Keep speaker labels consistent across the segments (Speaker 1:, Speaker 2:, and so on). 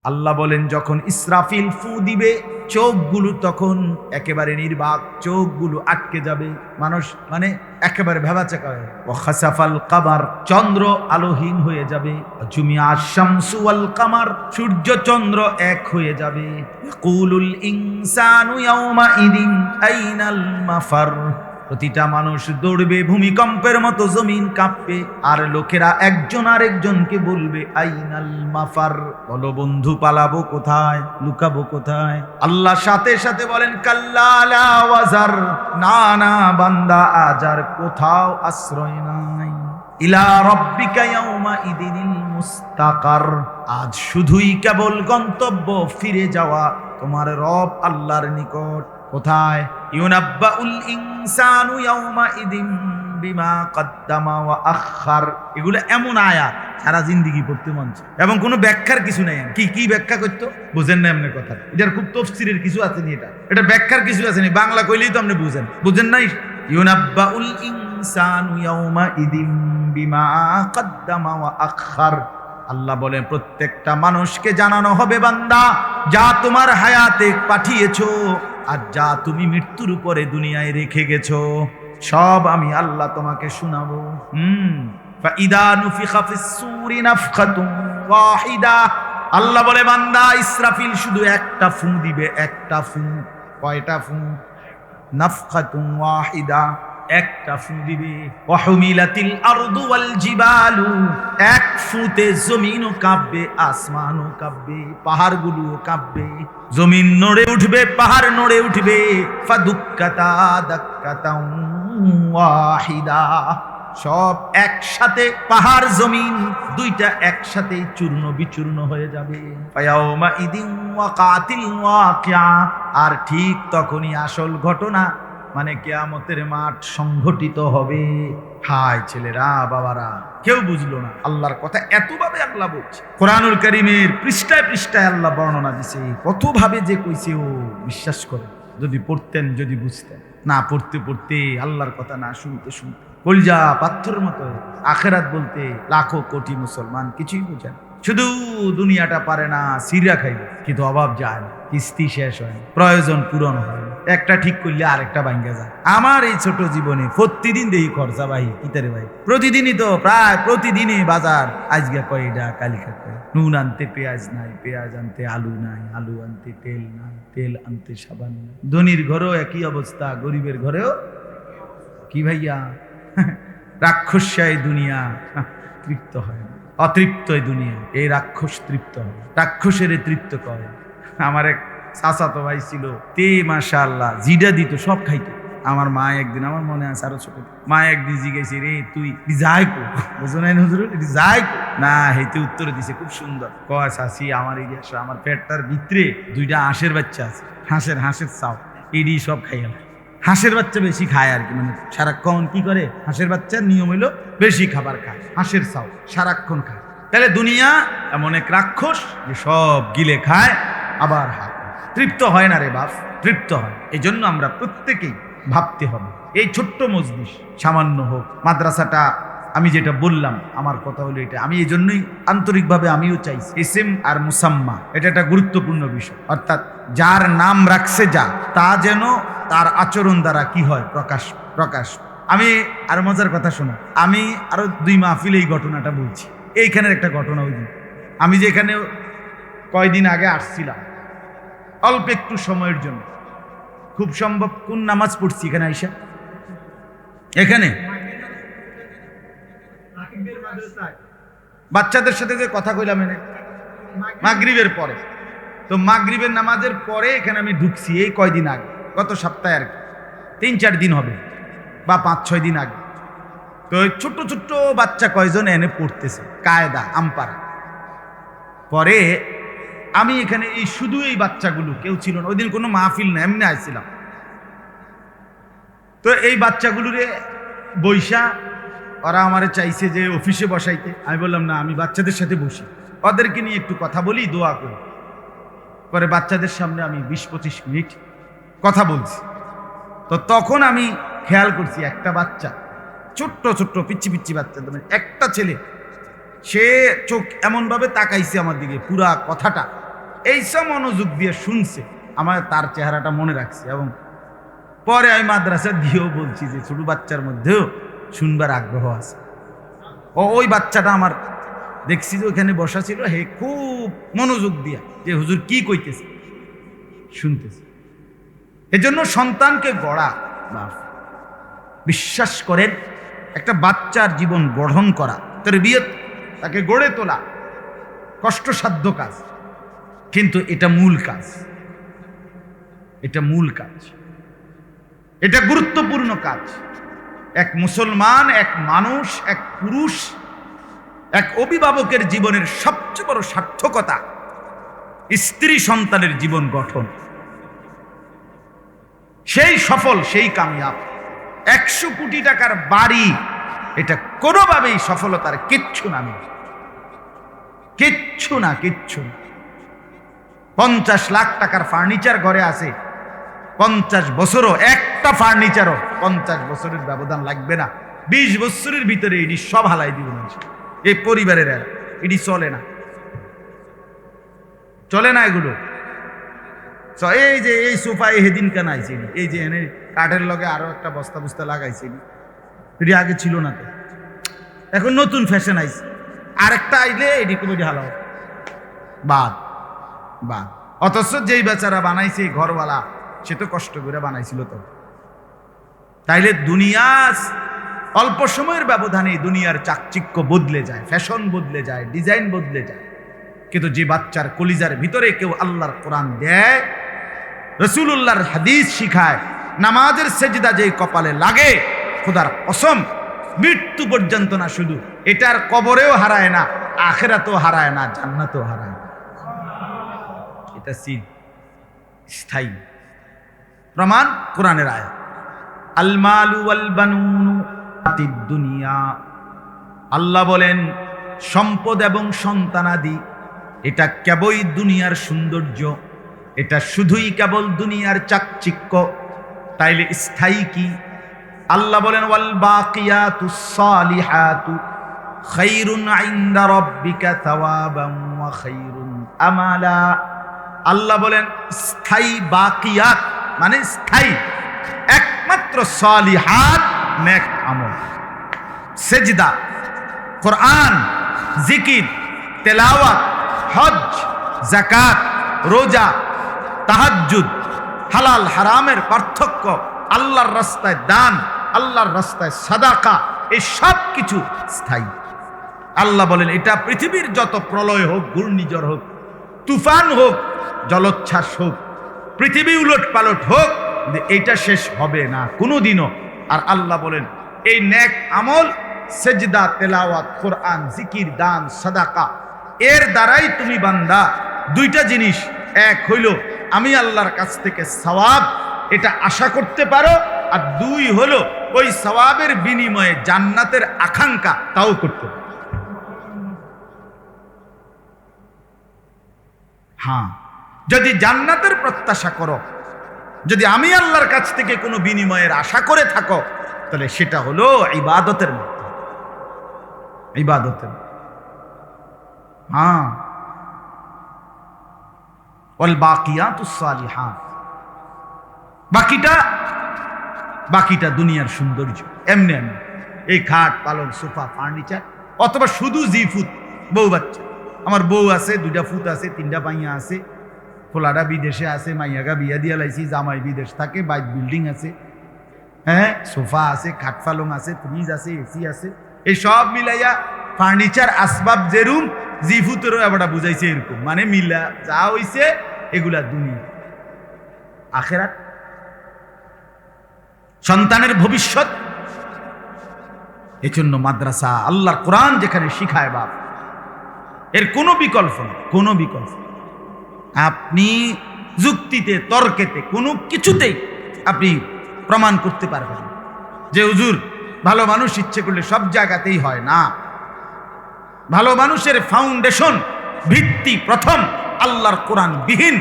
Speaker 1: আল্লাহ বলেন যখন ইসরাফিল ফু দিবে চোখগুলো তখন একেবারে নির্বাক, চোখগুলো আটকে যাবে, মানুষ মানে একেবারে ভেবাচাকা হয়ে ও খাসাফাল কামার, চন্দ্র আলোহীন হয়ে যাবে, জুমিয়া শামসু ওয়াল কামার, সূর্য চন্দ্র এক হয়ে যাবে, ইয়াকুলুল ইনসানু ইয়াউমা ইদিন আইনাল মাফার, প্রতিটা মানুষ দৌড়বে, ভূমিকম্পের মতো জমিন কাঁপবে, আর লোকেরা একজন আরেকজনকে বলবে আইনাল মাফার, বলো বন্ধু পালাবো কোথায়, লুকাবো কোথায়? আল্লাহ সাথে সাথে বলেন কাল্লা লা ওয়াজার, না না বান্দা আজ আর কোথাও আশ্রয় নাই, ইলা রাব্বিকা ইয়াউমা ইদিনিল মুস্তাকার, আজ শুধুই কেবল গন্তব্য ফিরে যাওয়া তোমার রব আল্লাহর নিকট। কোথায়? ইউনাব্বাউল ইনসানু ইয়াউমা ইদিন বিমা কদ্দামা ওয়া আখার। এগুলো এমন আয়াত সারা জিন্দেগি পড়তে মন চায় এবং কোনো ব্যাখ্যার কিছু নাই। কি কি ব্যাখ্যা করতো বুঝেন না এমনি কথা, এটার খুব তফসিরের কিছু আছে নি, এটা ব্যাখ্যার কিছু আছে নি, বাংলা কইলেই তো আপনি বুঝেন নাই। ইউনাব্বাউল ইনসানু ইয়াউমা ইদিন বিমা কদ্দামা ওয়া আখার, আল্লাহ বলেন প্রত্যেকটা মানুষকে জানানো হবে বান্দা যা তোমার হায়াতে পাঠিয়েছো আর যা তুমি মৃত্যুর উপরে দুনিয়ায় রেখে গেছো, সব আমি আল্লাহ তোমাকে শোনাবো। ফাইদা নুফিখা ফিস সূরি নাফখাতুন ওয়াহিদা, আল্লাহ বলে বান্দা ইসরাফিল শুধু একটা ফু দিবে, একটা ফু। কয়টা ফু? নাফখাতুন ওয়াহিদা, একটা ফু দিবে। ওয়াহুমিলাতিল আরদু ওয়াল জিবালু, এক ফুতে জমিনও কাঁপবে, আসমানও কাঁপবে, পাহাড়গুলোও কাঁপবে, জমিন নড়ে উঠবে, পাহাড় নড়ে উঠবে। ফাদুক্কাতা দাক্কাতাও ওয়াহিদা, সব একসাথে, পাহাড় জমিন দুইটা একসাথে চূর্ণ বিচূর্ণ হয়ে যাবে। ফায়াউমা ইদিন ওয়াকাতিল ওয়াকিয়া, আর ঠিক তখনই আসল ঘটনা মানে কিয়ামতের মাঠ সংঘটিত হবে। হায় ছেলেরা বাবারা, কেউ বুঝলো না আল্লাহর কথা, এতভাবে আল্লাহ বলছে। কোরআনুল কারীমের পৃষ্ঠায় পৃষ্ঠায় আল্লাহ বর্ণনা দিছে, কতভাবে যে কইছে ও বিশ্বাস করে। যদি পড়তেন, যদি বুঝতেন। না পড়তে পড়তে আল্লাহর কথা না শুনতে শুনতে কলজা পাথরের মতো। আখেরাত বলতে লাখো কোটি মুসলমান কিছুই বোঝেন, শুধু দুনিয়াটা পারে না, সিরা খাইবে, কিন্তু অভাব যায় না, কিস্তি শেষ হয় না, প্রয়োজন পূরণ হয় না, একটা ঠিক করলে আরেকটা ভাঙ্গা যায়। আমার এই ছোট জীবনে প্রতিদিন দেখি খরচা ভাই, কিতারে ভাই, প্রতিদিনই তো প্রায় প্রতিদিনই বাজার, আজকে কয়টা কালিকা কয়, নুন আনতে পেঁয়াজ নাই, পেঁয়াজ আনতে আলু নাই, আলু আনতে তেল নাই, তেল আনতে সাবান নাই। ধনীর ঘরেও একই অবস্থা, গরিবের ঘরেও কি ভাইয়া, রাক্ষসায় দুনিয়া তৃপ্ত হয় না, অতৃপ্ত এই দুনিয়া, এই রাক্ষস তৃপ্ত হয়, রাক্ষসের তৃপ্ত করে। আমার এক চাচাতো ভাই ছিল, তে মাশাআল্লাহ জিডা দিত, সব খাইতো। আমার মা একদিন, আমার মনে আছে আরো ছোট, মা একদিন জিজ্ঞাসি, রে তুই যাই কো, বুঝো নাই হুজুর, যাই কো না, হেতে উত্তর দিছে খুব সুন্দর, কয় চাচি আমার এই আমার পেটটার ভিতরে দুইটা হাঁসের বাচ্চা আছে, হাঁসের চাও, এডি সব খাইয়া। হাঁসের বাচ্চা বেশি খায় আর কি, মানে সারাক্ষণ কি করে, হাঁসের বাচ্চার নিয়ম হইলো বেশি খাবার খায়, হাঁসের চাও সারাক্ষণ খায়। তাহলে দুনিয়া এমন এক রাক্ষস যে সব গিলে খায়, আবার হাত তৃপ্ত হয় না রে বাপ, তৃপ্ত হয়। এই জন্য আমরা প্রত্যেকেই ভাবতে হবে, এই ছোট্ট মজলিস সামান্য হোক, মাদ্রাসাটা আমি যেটা বললাম, আমার কথা হলো এটা, আমি এই জন্যই আন্তরিকভাবে আমিও চাইছি ইসম আর মুসাম্মা, এটা একটা গুরুত্বপূর্ণ বিষয়। অর্থাৎ যার নাম রাখছে যা, তা যেন তার আচরণ দ্বারা কি হয়, প্রকাশ। আমি আর মজার কথা শোনা, আমি আরো 2 মাহফিলে এই ঘটনাটা বলছি। এইখানের একটা ঘটনা, ওই দিন আমি যে এখানে কয়দিন আগে আসছিলাম অল্প একটু সময়ের জন্য, খুব সম্ভব কোন নামাজ পড়ছি এখানে আইসা, এখানে বাচ্চাদের সাথে যে কথা কইলাম এনে মাগরিবের পরে, তো মাগরিবের নামাজের পরে এখানে আমি ঢুকছি এই কয়দিন আগে, গত সপ্তাহে আর কি, 3-4 দিন হবে বা 5-6 দিন আগে। তো ছোট্ট ছোট্ট বাচ্চা কয়জন এনে পড়তেছে কায়দা আমপারা। পরে আমি এখানে এই শুধু এই বাচ্চাগুলো, কেউ ছিল না ওই দিন, কোনো মাহফিল না, এমনি আইছিলাম। তো এই বাচ্চাগুলোরে বইসা ওরা আমারে চাইছে যে অফিসে বসাইতে, আমি বললাম না, আমি বাচ্চাদের সাথে বসি, ওদেরকে নিয়ে একটু কথা বলি, দোয়া করি। পরে বাচ্চাদের সামনে আমি 20-25 মিনিট কথা বলছি। তো তখন আমি খেয়াল করছি একটা বাচ্চা, ছোট্ট ছোট্ট পিচ্ছি পিচ্ছি বাচ্চা, একটা ছেলে, সে চোখ এমনভাবে তাকাইছে আমার দিকে, পুরা কথাটা এইসব মনোযোগ দিয়ে শুনছে, আমার তার চেহারাটা মনে রাখছে। এবং পরে আমি মাদ্রাসা দিয়েও বলছি যে ছোট বাচ্চার মধ্যেও শুনবার আগ্রহ আছে। ওই বাচ্চাটা আমার দেখছি যে ওখানে বসা ছিল, হে খুব মনোযোগ দিয়া যে হুজুর কি কইতেছে শুনতেছে। এজন্য সন্তানকে গড়া, বিশ্বাস করেন একটা বাচ্চার জীবন গঠন করা, তারবিয়ত, তাকে গড়ে তোলা কষ্টসাধ্য কাজ, কিন্তু এটা মূল কাজ, এটা মূল কাজ, এটা গুরুত্বপূর্ণ কাজ। এক মুসলমান, এক মানুষ, এক পুরুষ, এক অভিভাবকের জীবনের সবচেয়ে বড় সার্থকতা স্ত্রী সন্তানের জীবন গঠন। সেই সফল, সেই কামিয়াব। 100 কোটি টাকার বাড়ি, এটা কোনোভাবেই সফলতার কিচ্ছু না, কিচ্ছু না, কিচ্ছু না। 50 লাখ টাকার ফার্নিচার ঘরে আছে, 50 বছরও একটা ফার্নিচারও 50 বছরের ব্যবধান লাগবে না, 20 বছরের ভিতরে এটি সব হালাই দিব না। এই পরিবারের এটি চলে না, চলে না এগুলো। এই যে এই সোফা এদিন কেন আইছে, এই যে এনে কাঠের লগে আরো একটা বস্তা বস্তা লাগাইছে, এটি আগে ছিল না তো, এখন নতুন ফ্যাশন আইছে। আরেকটা আইলে এটি কবি হালাও বাদ বাদ। অথচ যেই বেচারা বানাইছে ঘরওয়ালা, সে তো কষ্ট করে বানাইছিল। তো তাইলে দুনিয়া অল্প সময়ের ব্যবধানে দুনিয়ার চাকচিক্য বদলে যায়, ফ্যাশন বদলে যায়, ডিজাইন বদলে যায়। কিন্তু যে বাচ্চার কলিজার ভিতরে কেউ আল্লাহর কোরআন দেয়, রাসূলুল্লাহর হাদিস শিখায়, নামাজের সেজদা যেই কপালে লাগে, খোদার কসম মৃত্যু পর্যন্ত না, শুধু এটার কবরেও হারায় না, আখিরাতেও হারায় না, জান্নাতেও হারায় না। এটা সিল স্থায়ী প্রমাণ কোরআনের আয়াত। আল মালু ওয়াল বানুনু আতিদ দুনিয়া, আল্লাহ বলেন সম্পদ এবং সন্তানাদি এটা কেবলই দুনিয়ার সৌন্দর্য, এটা শুধুই কেবল দুনিয়ার চাকচিক্য। তাইলে স্থায়ী কি? আল্লাহ বলেন ওয়াল বাকিয়াতুস সালিহাতু খায়রুন ইনদা রাব্বিকা সাওয়াবান ওয়া খায়রুন আমালা। আল্লাহ বলেন স্থায়ী বাকিয়াত মানে স্থায়ী একমাত্র সালিহাত, নেক আমল, সেজদা, কোরআন, জিকির, তেলাওয়াত, হজ, যাকাত, রোজা, তাহাজ্জুদ, হালাল হারামের পার্থক্য, আল্লাহর রাস্তায় দান, আল্লাহর রাস্তায় সাদাকা, এই সব কিছু স্থায়ী। আল্লাহ বলেন এটা পৃথিবীর যত প্রলয় হোক, ঘূর্ণিঝড় হোক, তুফান হোক, জলোচ্ছ্বাস হোক, পৃথিবী উলট পালট হোক, এইটা শেষ হবে না কোনোদিনও। আর আল্লাহ বলেন এই নেক আমল, সেজদা, তেলাওয়াত, কোরআন, জিকির, দান, সাদাকা, এর দ্বারাই তুমি বান্দা দুইটা জিনিস, এক হইল আমি আল্লাহর কাছ থেকে সওয়াব এটা আশা করতে পারো, আর দুই হলো ওই সওয়াবের বিনিময়ে জান্নাতের আকাঙ্ক্ষা তাও করতে পারো। হ্যাঁ, যদি জান্নাতের প্রত্যাশা করো, যদি আমি আল্লাহর কাছ থেকে কোনো বিনিময়ের আশা করে থাকো, তাহলে সেটা হলো ইবাদতের মধ্যে, ইবাদতের। হ্যাঁ, ওয়াল বাকিয়াতুস সালিহাত, বাকিটা দুনিয়ার সৌন্দর্য। এমনি এমনি এই খাট, পালং, সোফা, ফার্নিচার, অথবা শুধু জিফুত, বউ বাচ্চা। আমার বউ আছে, 2টা ফুত আছে, 3টা পাইয়া আছে, ফোলাটা বিদেশে আছে, মাইয়াগা বিয়া দিয়া লাইছি, জামাই বিদেশ থাকে, বাইক বিল্ডিং আছে, হ্যাঁ, সোফা আছে, খাট পালং আছে, ফ্রিজ আছে, এসি আছে, এই সব মিলাইয়া ফার্নিচার আসবাব যেরুম জিফুতেরও এবারটা বুঝাইছে এরকম, মানে মিলা যা হইছে এগুলা দুনিয়া। আখেরাত, সন্তানের ভবিষ্যৎ, এজন্য মাদ্রাসা, আল্লাহর কোরআন যেখানে শিখায় বাপ, এর কোনো বিকল্প নেই, কোনো বিকল্প। আপনি যুক্তিতে, তর্কেতে, কোনো কিছুতেই আপনি প্রমাণ করতে পারবেন যে হুজুর ভালো মানুষ ইচ্ছে করলে সব জায়গাতেই হয় না। ভালো মানুষের ফাউন্ডেশন, ভিত্তি প্রথম আল্লাহর কোরআন বিহীন,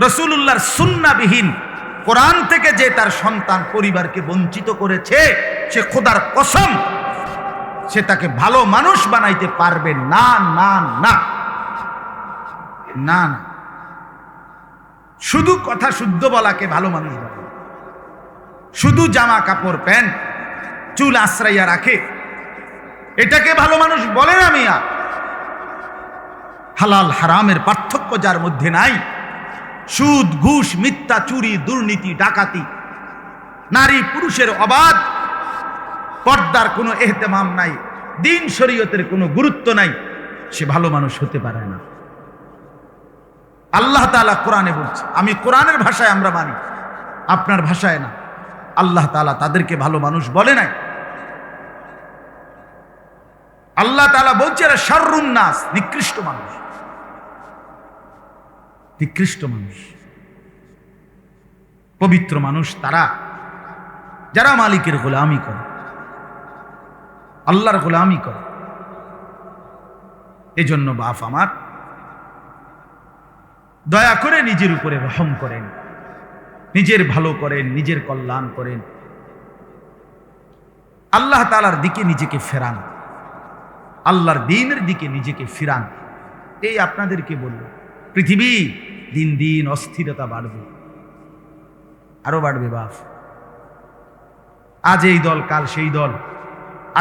Speaker 1: রাসূলুল্লাহর সুন্নাহ বিহীন, কোরআন থেকে যে তার সন্তান পরিবারকে বঞ্চিত করেছে, সে খোদার কসম সে তাকে ভালো মানুষ বানাইতে পারবে না, না, না, না, না। শুধু কথা শুদ্ধ বলাকে ভালো মানুষ বলে, শুধু জামা কাপড় প্যান্ট চুল আশ্রাইয়া রাখে এটাকে ভালো মানুষ বলে না মিয়া। হালাল হারামের পার্থক্য যার মধ্যে নাই, সুদ ঘুষ মিথ্যা চুরি দুর্নীতি ডাকাতি, নারী পুরুষের অবাধ, পর্দার কোনো এহতেমাম নাই, দিন শরীয়তের কোনো গুরুত্ব নাই, সে ভালো মানুষ হতে পারে না। আল্লাহ তাআলা কোরআনে বলছে, আমি কোরআনের ভাষায় আমরা মানি, আপনার ভাষায় না। আল্লাহ তাআলা তাদেরকে ভালো মানুষ বলে নাই। আল্লাহ তাআলা বলছে এরা শাররুন নাস, নিকৃষ্ট মানুষ, নিকৃষ্ট মানুষ। পবিত্র মানুষ তারা যারা মালিকের গোলামি করে, আল্লাহর গোলামি করে। এজন্য বাপ আমার দয়া করে নিজের উপরে রহম করেন, নিজের ভালো করেন, নিজের কল্যাণ করেন, আল্লাহ তাআলার দিকে নিজেকে ফেরান, আল্লাহর দ্বীনের দিকে নিজেকে ফিরান। এই আপনাদেরকে বলল, পৃথিবী দিন দিন অস্থিরতা বাড়বে, আরো বাড়বে বাপ। আজ এই দল, কাল সেই দল,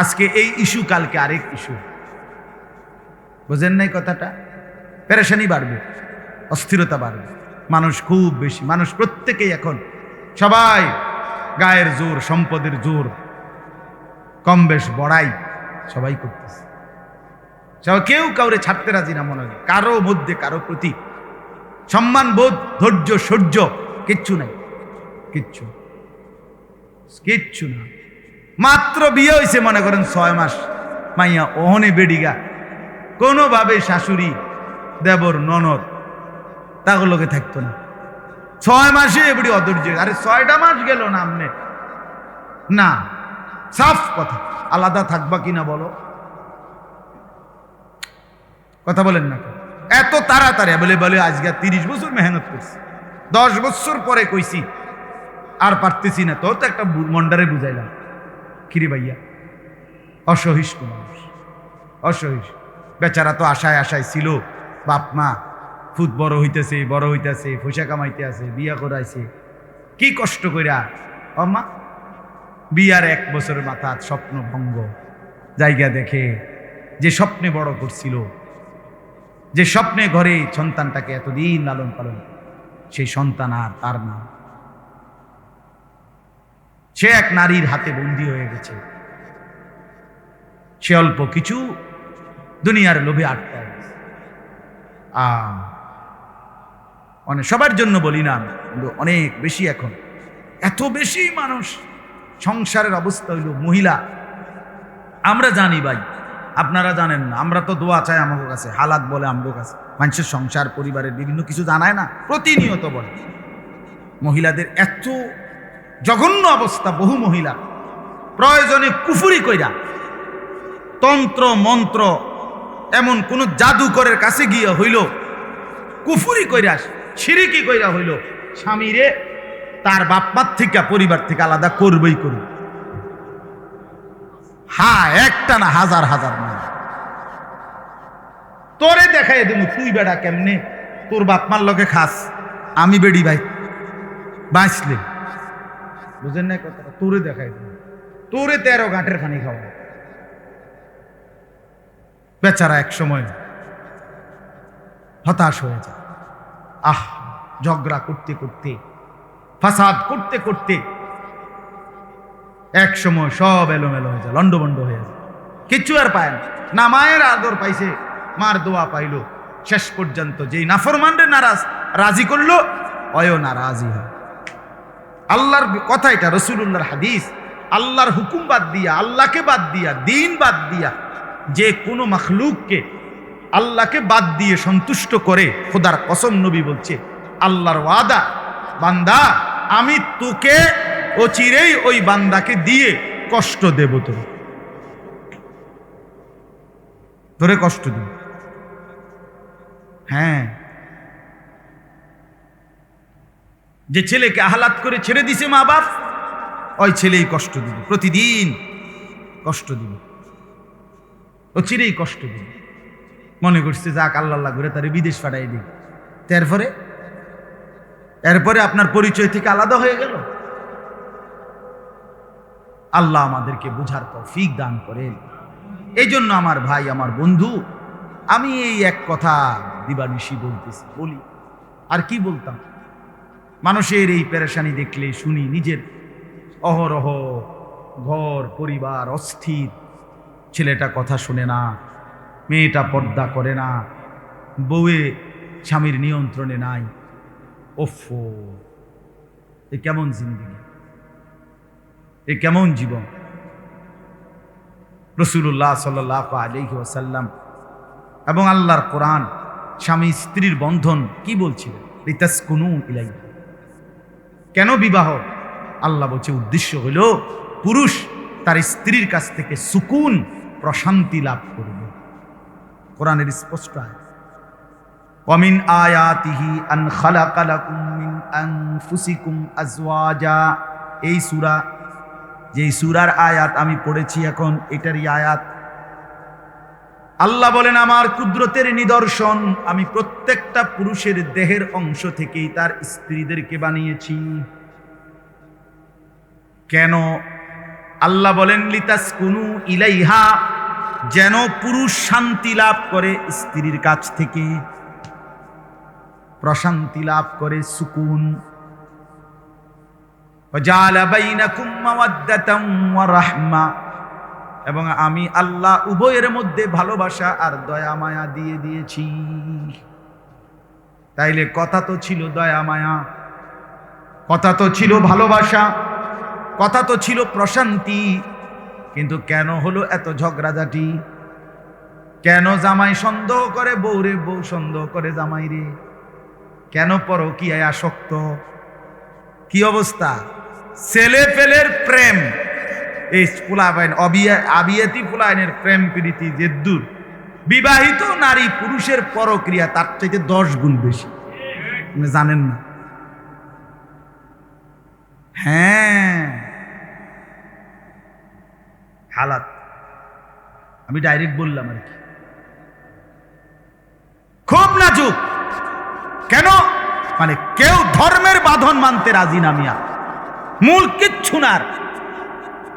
Speaker 1: আজকে এই ইস্যু, কালকে আরেক ইস্যু। বুঝেন নাই কথাটা? পেরেশানি বাড়বে, অস্থিরতা বাড়বে, মানুষ খুব বেশি, মানুষ প্রত্যেকেই এখন সবাই গায়ের জোর, সম্পদের জোর, কম বেশ বড়াই সবাই করতেছে। সবাই কেউ কাউরে ছাড়তে রাজি না, মনে হয় কারো মধ্যে কারো প্রতি সম্মান বোধ, ধৈর্য, সহ্য কিচ্ছু নাই, কিচ্ছু কিচ্ছু না। মাত্র বিয়ে হয়েছে মনে করেন 6 মাস, মাইয়া ওহনে বেডিগা, কোনোভাবে শাশুড়ি দেবর ননদ তাগুলোকে থাকতো না। 6 মাসে এবড়ি অধৈর্য। আরে 6টা মাস গেল না আমনে, না সাফ কথা, আলাদা থাকবা কিনা বলো, কথা বলেন না। এত তাড়াতাড়ি বলে বলে আজকে 30 বছর মেহনত করছি, 10 বছর পরে কইছি আর পারতেছি না, তো একটা মন্ডারে বুঝাইলাম। কিরে ভাইয়া, অসহিষ্ণু মানুষ, অসহিষ্ণু। বেচারা তো আশায় আশায় ছিল, বাপ মা ফুট বড় হইতেছে, বড় হইতেছে, পয়সা কামাইতে আছে, বিয়া করাইছে, কি কষ্ট কইরা। মা বিয়ার 1 বছরের মাথা স্বপ্ন ভঙ্গ, জায়গা দেখে যে স্বপ্নে বড় করছিল, যে স্বপ্নে ঘরে সন্তানটাকে এতদিন লালন পালন, সেই সন্তান আর তার না, সে এক নারীর হাতে বন্দী হয়ে গেছে। সে অল্প কিছু দুনিয়ার লোভে আটকায় গেছে। অনেক সবার জন্য বলি না, কিন্তু অনেক বেশি এখন, এত বেশি মানুষ সংসারের অবস্থা হইল। মহিলা আমরা জানি ভাই, আপনারা জানেন না, আমরা তো দোয়া চাই আমাদের কাছে, হালাত বলে আমাদের কাছে, মানুষের সংসার পরিবারের বিভিন্ন কিছু জানায় না, প্রতিনিয়ত বলে। মহিলাদের এত জঘন্য অবস্থা, বহু মহিলা প্রয়োজনে কুফুরি কইরা, তন্ত্র মন্ত্র, এমন কোন জাদুকরের কাছে গিয়ে হইল কুফুরি কইরা, শিরিকি কইরা হইল স্বামীরে তার বাপমার থেকে, পরিবার থেকে আলাদা করবেই করবে। হ্যাঁ, একটা না, হাজার হাজার মানুষ। তোরে দেখাই দেব, তুই বেড়া কেমনে তোর বাপমার লগে খাস, আমি বেড়ি ভাই বাঁচলে, বুঝেন না কথাটা? তোরে দেখাই দেব, তোরে 13 গাঁটের খানি খাওয়া। বেচারা এক সময় হতাশ হয়ে যায়। ঝগড়া করতে করতে, ফাসাদ করতে করতে এক সময় সব এলোমেলো হয়ে যায়, লন্ডভন্ড হয়ে যায়, কিচ্ছু আর পায় না। মায়ের আদর পাইছে, মার দোয়া পাইল, শেষ পর্যন্ত যেই নাফরমানরে নারাজ রাজি করলো, অয়ও নারাজি হয়। আল্লাহর কথা এটা, রাসূলুল্লাহর হাদিস। আল্লাহর হুকুম বাদ দিয়া, আল্লাহকে বাদ দিয়া, দিন বাদ দিয়া যে কোনো মাখলুককে আল্লাহকে বাদ দিয়ে সন্তুষ্ট করে, খোদার কসম নবী বলছে, আল্লাহর ওয়াদা, বান্দা আমি তোকে অচিরেই ওই বান্দাকে দিয়ে কষ্ট দেব, তোরে কষ্ট দেব। হ্যাঁ, যে ছেলেকে আহ্লাদ করে ছেড়ে দিছে মা বাপ, ওই ছেলেই কষ্ট দিবে, প্রতিদিন কষ্ট দিবে, অচিরেই কষ্ট দিবে। মনে করছে যাক আল্লাহ ঘুরে তারে বিদেশ পাঠাই দিই, তারপরে এরপরে আপনার পরিচয় থেকে আলাদা হয়ে গেল। আল্লাহ আমাদেরকে বুঝার তৌফিক দান করেন। এই জন্য আমার ভাই, আমার বন্ধু, আমি এই এক কথা দিবানিশি বলি, আর কি বলতাম। মানুষের এই পেরেশানি দেখলে শুনি, নিজের অহরহ ঘর পরিবার অস্থির, ছেলেটা কথা শুনে না, মেয়েটা পর্দা করে না, বউয়ে স্বামীর নিয়ন্ত্রণে নাই। ওফো, এ কেমন জিন্দেগি, এ কেমন জীবন। রাসূলুল্লাহ সাল্লাল্লাহু আলাইহি ওয়াসাল্লাম এবং আল্লাহর কোরআন স্বামী স্ত্রীর বন্ধন কি বলছিলেন? লিতাসকুনু ইলাইহা। কেন বিবাহ? আল্লাহ বলছে উদ্দেশ্য হইল পুরুষ তার স্ত্রীর কাছ থেকে সুকুন, প্রশান্তি লাভ করবে। কোরআনের স্পষ্ট আয়াত, ওয়ামিন আয়াতিহি আন খালাকা লাকুম মিন আনফুসিকুম আজওয়াজা। এই সূরা, যেই সূরার আয়াত আমি পড়েছি এখন, এটারই আয়াত। আল্লাহ বলেন, আমার কুদরতের নিদর্শন, আমি প্রত্যেকটা পুরুষের দেহের অংশ থেকেই তার স্ত্রীদেরকে বানিয়েছি। কেন? আল্লাহ বলেন লিতাসকুনু ইলাইহা, যেন পুরুষ শান্তি লাভ করে স্ত্রীর কাছ থেকে, প্রশান্তি লাভ করে, সুকুন। ওয়াজালা বাইনাকুম মাওয়াদ্দাতাম ওয়া রাহমা, এবং আমি আল্লাহ উভয়ের মধ্যে ভালোবাসা আর দয়া মায়া দিয়ে দিয়েছি। তাইলে কথা তো ছিল দয়া মায়া, কথা তো ছিল ভালোবাসা, কথা তো ছিল প্রশান্তি, কিন্তু কেন হলো এত ঝগড়াঝাটি? কেন জামাই সন্দেহ করে বউরে, বউ সন্দেহ করে জামাই রে? কেন পরকীয়ায় আসক্ত? কি অবস্থা? ছেলে পেলের প্রেম, এই ফুলাবাইন আবিয়াতি ফুলাইনের প্রেম প্রীতি যে দূর, বিবাহিত নারী পুরুষের পরক্রিয়া তার চাইতে 10 গুণ বেশি। আপনি জানেন না? হ্যাঁ, হালাত আমি ডাইরেক্ট বললাম আর কি, খুব নাজুক। কেন? মানে কেউ ধর্মের বাঁধন মানতে রাজি না মিয়া, মূল কিচ্ছু না।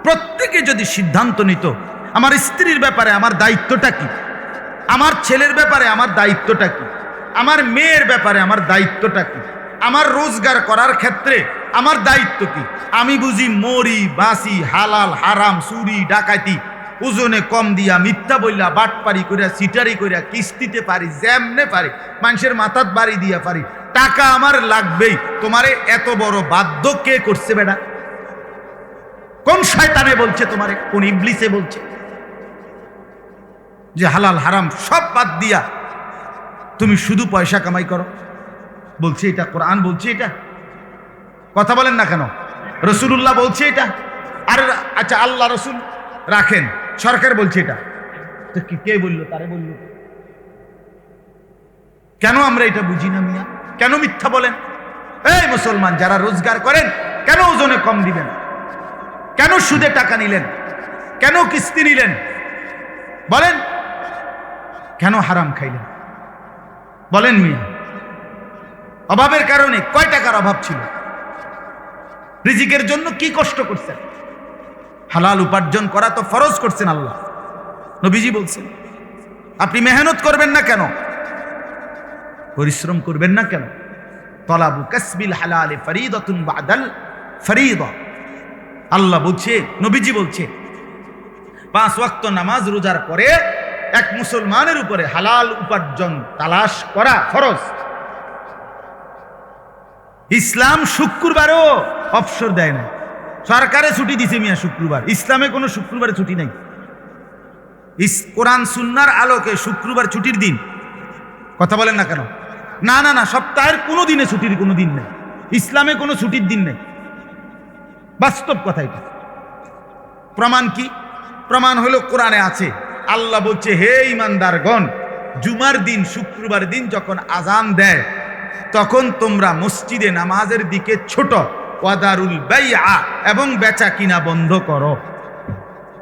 Speaker 1: প্রত্যেকে যদি সিদ্ধান্ত নিত আমার স্ত্রীর ব্যাপারে আমার দায়িত্বটা কি, আমার ছেলের ব্যাপারে আমার দায়িত্বটা কি, আমার মেয়ের ব্যাপারে আমার দায়িত্বটা কি, আমার রোজগার করার ক্ষেত্রে আমার দায়িত্ব কি, আমি বুঝি মরি বাসি, হালাল হারাম, চুরি ডাকাতি, ওজনে কম দিয়া, মিথ্যা বললা, বাটপারি করিয়া, সিটারি করিয়া, কিস্তিতে পারি, যেমনে পারি, মানুষের মাথাত বাড়ি দিয়া পারি, টাকা আমার লাগবেই। তোমারে এত বড় বাধ্য কে করছে বেটা? কোন শয়তানে বলছে তোমারে? কোন ইবলিসে বলছে যে হালাল হারাম সব বাদ দিয়া তুমি শুধু পয়সা কামাই করো? বলছে এটা, কোরআন বলছে এটা। কথা বলেন না কেন? রাসূলুল্লাহ বলছে এটা। আর আচ্ছা, আল্লাহ রাসূল রাখেন, সরকার বলছে এটা, তো কে বললো? তারে বললো। কেন আমরা এটা বুঝি না মিয়া? কেন মিথ্যা বলেন? এই মুসলমান যারা রোজগার করেন, কেন ওজনে কম দিবেন? কেন সুদে টাকা নিলেন? কেন কিস্তি নিলেন? বলেন, কেন হারাম খাইলেন? বলেন মিয়া। অভাবের কারণে কয় টাকার অভাব ছিল? রিজিকের জন্য কি কষ্ট করছেন? হালাল উপার্জন করা তো ফরজ করছেন আল্লাহ, নবীজি বলছেন। আপনি মেহনত করবেন না কেন? পরিশ্রম করবেন না কেন? তলাবু কাসবিল হালাল ফরিদাতুন বাদাল ফরিদা। আল্লাহ বলছে, নবীজি বলছে, 5 ওয়াক্ত নামাজ রোজার পরে এক মুসলমানের উপরে হালাল উপার্জন তালাশ করা ফরজ। ইসলাম শুক্রবারও অবসর দেয় না। সরকারে ছুটি দিছে মিয়া শুক্রবার, ইসলামে কোনো শুক্রবারে ছুটি নাই। কোরআন সুন্নাহর আলোকে শুক্রবার ছুটির দিন। কথা বলেন না কেন? না না না, সপ্তাহের কোনো দিনে ছুটির কোনো দিন নেই। ইসলামে কোনো ছুটির দিন নেই। বাস্তব কথা এটা। প্রমাণ কি? প্রমাণ হলো কোরআনে আছে। আল্লাহ বলছে, হে ঈমানদারগণ, জুমার দিন, শুক্রবার দিন যখন আজান দেয়, তখন তোমরা মসজিদে নামাজের দিকে ছোট, ওয়াদারুল বাইআ, এবং বেচা কিনা বন্ধ করো।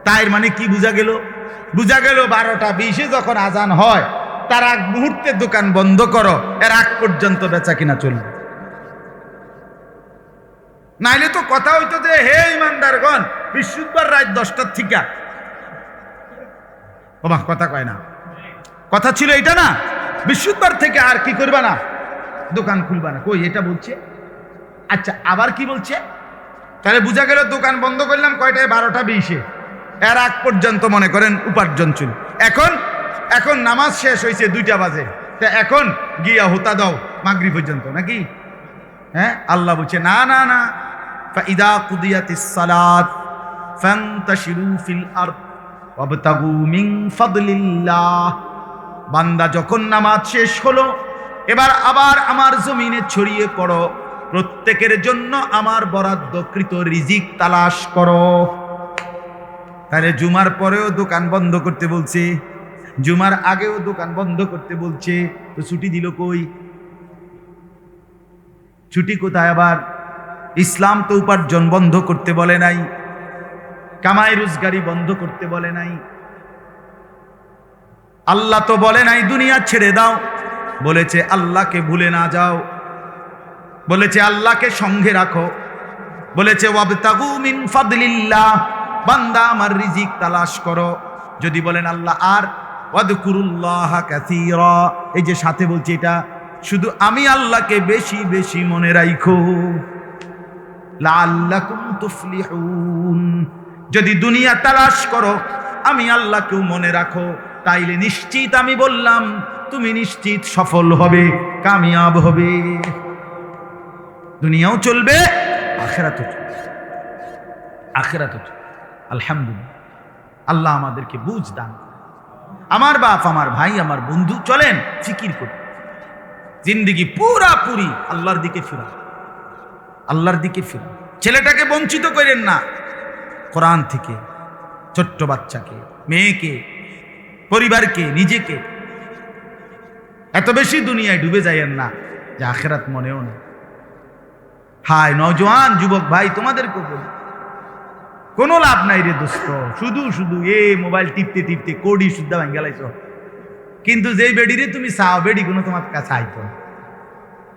Speaker 1: তাই মানে কি বোঝা গেল? বোঝা গেল 12টা 20-এ যখন আজান হয়, তার আগ মুহূর্তে দোকান বন্ধ করো, এর আগ পর্যন্ত বেচা কিনা চলবে। নাইলে তো কথা হইতো যে হে ইমানদারগণ বৃহস্পতিবার রাত 10টার থেকে ওমা কথা কয় না, কথা ছিল এটা না, বৃহস্পতিবার থেকে আর কি করবা না, দোকান খুলবা না। কই এটা বলছে? আচ্ছা আবার কি বলছে? তাহলে বোঝা গেল দোকান বন্ধ করলাম কয়টায়? 12টা 20-এ। এর আগ পর্যন্ত মনে করেন উপার্জন ছিল। এখন নামাজ শেষ হয়েছে 2টা বাজে, তা এখন গিয়া হোতা দাও মাগরিব পর্যন্ত নাকি? হ্যাঁ, আল্লাহ বলছে না না না, ফাইদা কুদিয়াতিস সালাত ফান্তাশিরু ফিল আরদ ওয়াবতাগু মিন ফাদলিল্লাহ। বান্দা যখন নামাজ শেষ হলো এবার আবার আমার জমিনে ছড়িয়ে পড়ো, প্রত্যেকের জন্য আমার বরাদ্দকৃত রিজিক তালাশ করো। তাহলে জুমার পরেও দোকান বন্ধ করতে বলছে, জুমার আগেও দোকান বন্ধ করতে বলছে, তো ছুটি দিল কই? ছুটি কোথায়? আবার ইসলাম তো উপার্জন বন্ধ করতে বলে নাই, কামাই রোজগারি বন্ধ করতে বলে নাই। আল্লাহ তো বলে নাই দুনিয়া ছেড়ে দাও, বলেছে আল্লাহকে ভুলে না যাও, বলেছে আল্লাহকে সঙ্গে রাখো, বলেছে ওয়াবতাগু মিন ফাদলিল্লাহ, বান্দা আমার রিজিক তালাশ করো। যদি বলেন আল্লাহ আর ওয়াদকুরুল্লাহ কাসীরা, এই যে সাথে বলছি এটা শুধু আমি আল্লাহকে বেশি বেশি মনে রাখো, লাআল্লাকুম তুফলিহুন। যদি দুনিয়া তালাশ করো আমি আল্লাহকেও মনে রাখো, তাইলে নিশ্চিত আমি বললাম তুমি নিশ্চিত সফল হবে, কামিয়াব হবে। দুনিয়াও চলবে, আখিরাতও চলবে, আখিরাতও চলবে। আলহামদুলিল্লাহ, আল্লাহ আমাদেরকে বুঝ দান। আমার বাপ, আমার ভাই, আমার বন্ধু, চলেন ফিকির করি, জিন্দেগি পুরাপুরি আল্লাহর দিকে ফিরা, আল্লাহর দিকে ফিরা। ছেলেটাকে বঞ্চিত করেন না কোরআন থেকে, ছোট্ট বাচ্চাকে, মেয়েকে, পরিবারকে, নিজেকে। এত বেশি দুনিয়ায় ডুবে যাইয়েন না যে আখিরাত মনেও না। হায় নওজোয়ান যুবক ভাই, তোমাদেরকে বলি কোনো লাভ নাই রে দোস্ত, শুধু শুধু মোবাইল টিপতে টিপতে কোডি সুদ্ধা ভাঙ্গা লাইছ। কিন্তু যেই বেডিরে তুমি চাও, বেডি কোনো তোমার কাছে আইতো না।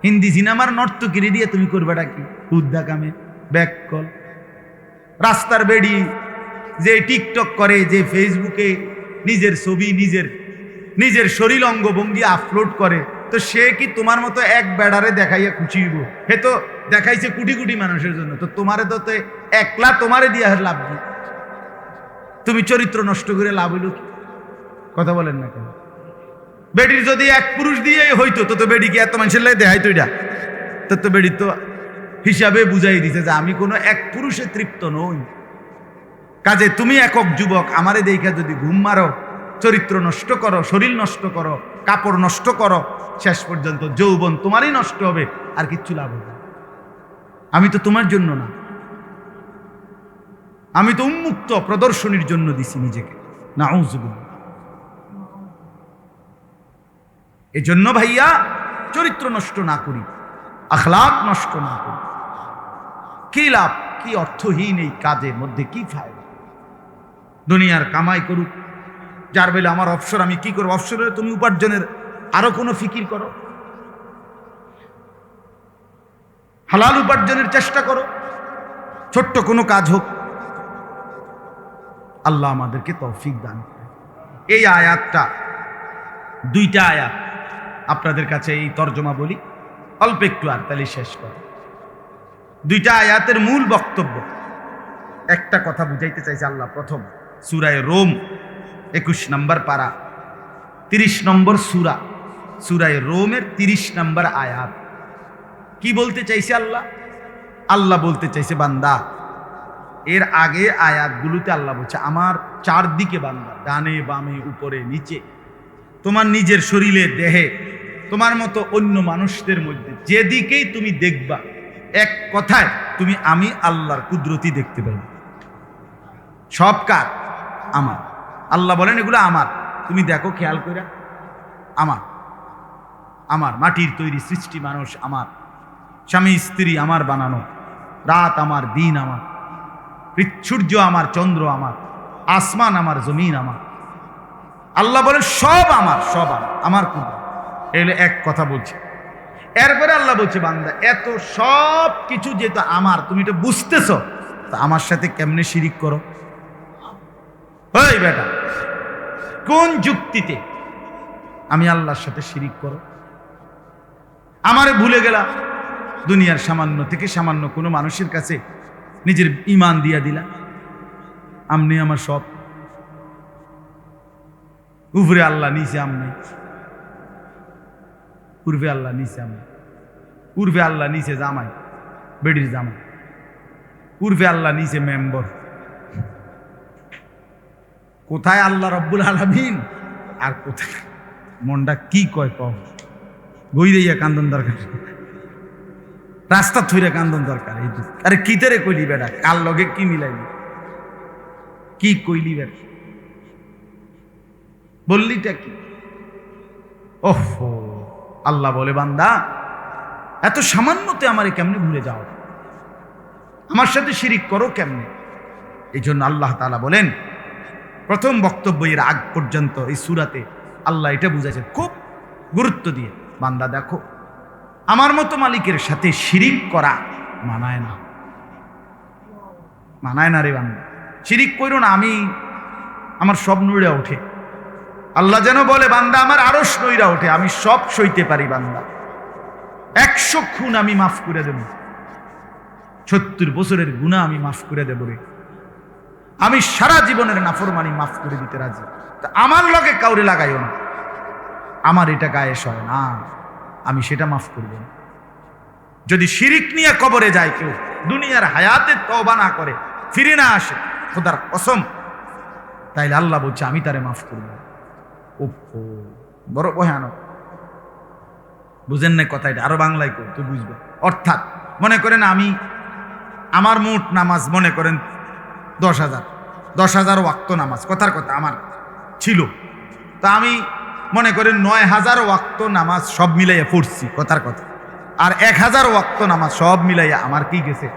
Speaker 1: হিন্দি সিনেমার নর্তকিরি দিয়ে তুমি করবাটা কি? উদ্দা কামে ব্যাক কল। রাস্তার বেডি যে টিকটক করে, যে ফেসবুকে নিজের ছবি, নিজের শরীর অঙ্গভঙ্গি আপলোড করে, তো সে কি তোমার মতো এক বেড়ারে দেখাইয়া খুশিব? হে তো দেখাইছে কোটি কোটি মানুষের জন্য, তো তোমারে তো একলা তোমারে দিয়ে লাভ নেই। তুমি চরিত্র নষ্ট করে লাভ হইল কি? কথা বলেন না কেন? বেডির যদি এক পুরুষ দিয়ে হইতো তো বেডি কি এত মানুষের লাগে দেখাইতো? এটা তো বেডি তো হিসাবে বুঝাই দিছে যে আমি কোনো এক পুরুষে তৃপ্ত নই। কাজে তুমি একক যুবক আমারে দেখা যদি ঘুম মারো, চরিত্র নষ্ট করো, শরীর নষ্ট করো, কাপড় নষ্ট করো, শেষ পর্যন্ত যৌবন তোমারই নষ্ট হবে, আর কিচ্ছু লাভ হবে। আমি তো তোমার জন্য না, আমি তো উন্মুক্ত প্রদর্শনীর জন্য দিছি নিজেকে। নাউযুবিল্লাহ। এজন্য ভাইয়া চরিত্র নষ্ট না করি, আখলাক নষ্ট না করি। কি লাভ? কি অর্থহীন এই কাজের মধ্যে কি ফায়দা? দুনিয়ার কামাই করুক, যার বেলা আমার অবসর, আমি কি করবো? অবসরে তুমি উপার্জনের আরো কোনো ফিকির করো, হালাল উপার্জনের চেষ্টা করো, ছোট্ট কোনো কাজ হোক। আল্লাহ আমাদেরকে তৌফিক দান করে। এই আয়াতটা, 2টা আয়াত আপনাদের কাছে এই তর্জমা বলি অল্প একটু, আর তাহলে শেষ করো। 2টা আয়াতের মূল বক্তব্য, একটা কথা বুঝাইতে চাইছে আল্লাহ। প্রথম সূরা রোম 21 নম্বর পারা, 30 নম্বর সূরা, সূরা রোমের 30 নম্বর আয়াত। কি বলতে চাইছে আল্লাহ? আল্লাহ বলতে চাইছে বান্দা, এর আগে আয়াতগুলোতে আল্লাহ বলছে আমার চারদিকে বান্দা, ডানে বামে উপরে নিচে, তোমার নিজের শরীরে, দেহে, তোমার মতো অন্য মানুষদের মধ্যে যেদিকেই তুমি দেখবা, এক কথায় তুমি আমি আল্লাহর কুদরতি দেখতে পাবে। সব কার? আমার। আল্লাহ বলেন এগুলো আমার, তুমি দেখো খেয়াল করে। আমার মাটির তৈরি সৃষ্টি মানুষ আমার, স্বামী স্ত্রী আমার বানানো, রাত আমার, দিন আমার, সূর্য আমার, চন্দ্র আমার, আসমান আমার, জমিন আমার। আল্লাহ বলেন সব আমার, সব আমার কুদরত। এগুলো এক কথা বলছে। এরপরে আল্লাহ বলছে, বান্দা এত সব কিছু যেহেতু আমার, তুমি এটা বুঝতেছো, তা আমার সাথে কেমনে শিরিক করো? ওই বেটা, কোন যুক্তিতে আমি আল্লাহর সাথে শিরিক করো? আমারে ভুলে গেলা, দুনিয়ার সামান্য থেকে সামান্য কোনো মানুষের কাছে নিজের ঈমান দিয়া দিলা, আমনি আমার সব, উপরে আল্লাহ নিচে আমনি, পূর্বে আল্লাহ নিচে আমি, পূর্বে আল্লাহ নিচে জামাই, বেডির জামাই, পূর্বে আল্লাহ নিচে মেম্বর। কোথায় আল্লাহ রব্বুল আলামিন আর কোথায়? মনটা কি কয় কম, গইরাইয়া কান্দন দরকার, রাস্তা থইরা কান্দন দরকার। এই আরে কিতারে কইলি বেটা, কার লগে কি মিলাইলি, কি কইলি বেটা, বললিটা কি? ওহো, আল্লাহ বলে, বান্দা এত সামান্যতে আমারে কেমনে ভুলে যাও, আমার সাথে শিরিক করো কেমনে? এই জন্য আল্লাহ তাআলা বলেন, প্রথম বক্তব্য এর আগ পর্যন্ত এই সূরাতে আল্লাহ এটা বুঝাইছেন খুব গুরুত্ব দিয়ে, বান্দা দেখো আমার মতো মালিকের সাথে শিরিক করা মানায় না, মানায় না রে বান্দা, শিরিক কইরো না। আমার সব নইরা ওঠে, আল্লাহ যেন বলে, বান্দা আমার আরশ নইরা ওঠে, আমি সব সইতে পারি বান্দা, 100 খুন আমি মাফ করে দেব, 70 বছরের গুনাহ আমি মাফ করে দেব রে, আমি সারা জীবনের নাফরমানি মাফ করে দিতে রাজি। তা আমার লগে কাউরে লাগাইও না, আমার এটা গায়ে সয় না, আমি সেটা মাফ করব না। যদি শিরিক নিয়ে কবরে যায় কেউ, দুনিয়ার হায়াতে তওবা না করে, ফিরে না আসে, খোদার কসম, তাইলে আল্লাহ বলছে আমি তারে মাফ করব। ওহো, বড় ভয়ানক, বুঝেন না কথা, এটা আরো বাংলায় কই তো বুঝবে। অর্থাৎ মনে করেন আমার মোট নামাজ মনে করেন 10,000 ওয়াক্ত নামাজ, কথার কথা আমার ছিল, তা আমি মনে করেন 9,000 ওয়াক্ত নামাজ সব মিলাইয়া পড়ছি, কথার কথা, আর 1,000 ওয়াক্ত নামাজ সব মিলাইয়া আমার কি গেছে,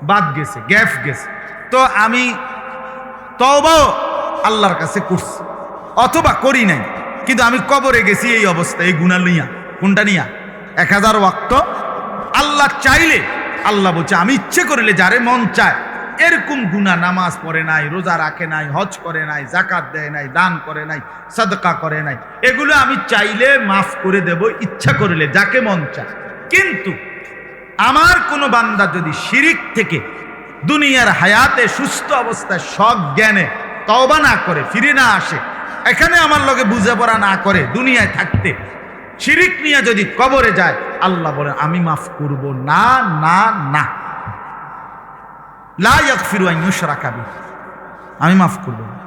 Speaker 1: বাদ গেছে, গ্যাপ গেছে। তো আমি তওবা আল্লাহর কাছে করছি, অথবা করি নাই, কিন্তু আমি কবরে গেছি এই অবস্থা, এই গুনাহ লইয়া। কোনটা নিয়া? 1,000 ওয়াক্ত। আল্লাহ চাইলে, আল্লাহ বলছে আমি ইচ্ছে করিলে যারে মন চায় এরকম গুনাহ, নামাজ পড়ে নাই, রোজা রাখে নাই, হজ করে নাই, যাকাত দেয় নাই, দান করে নাই, সাদকা করে নাই, এগুলো আমি চাইলে মাফ করে দেব, ইচ্ছা করিলে, যাকে মন চায়। কিন্তু আমার কোনো বান্দা যদি শিরিক থেকে দুনিয়ার হায়াতে সুস্থ অবস্থায় সজ্ঞানে তওবা না করে, ফিরে না আসে, এখানে আমার লগে বুঝাপড়া না করে, দুনিয়ায় থাকতে শিরিক নিয়ে যদি কবরে যায়, আল্লাহ বলেন আমি মাফ করব না, না, না, লা ইয়াগফিরু আন ইউশরাকা বিহি, আমি মাফ করব না।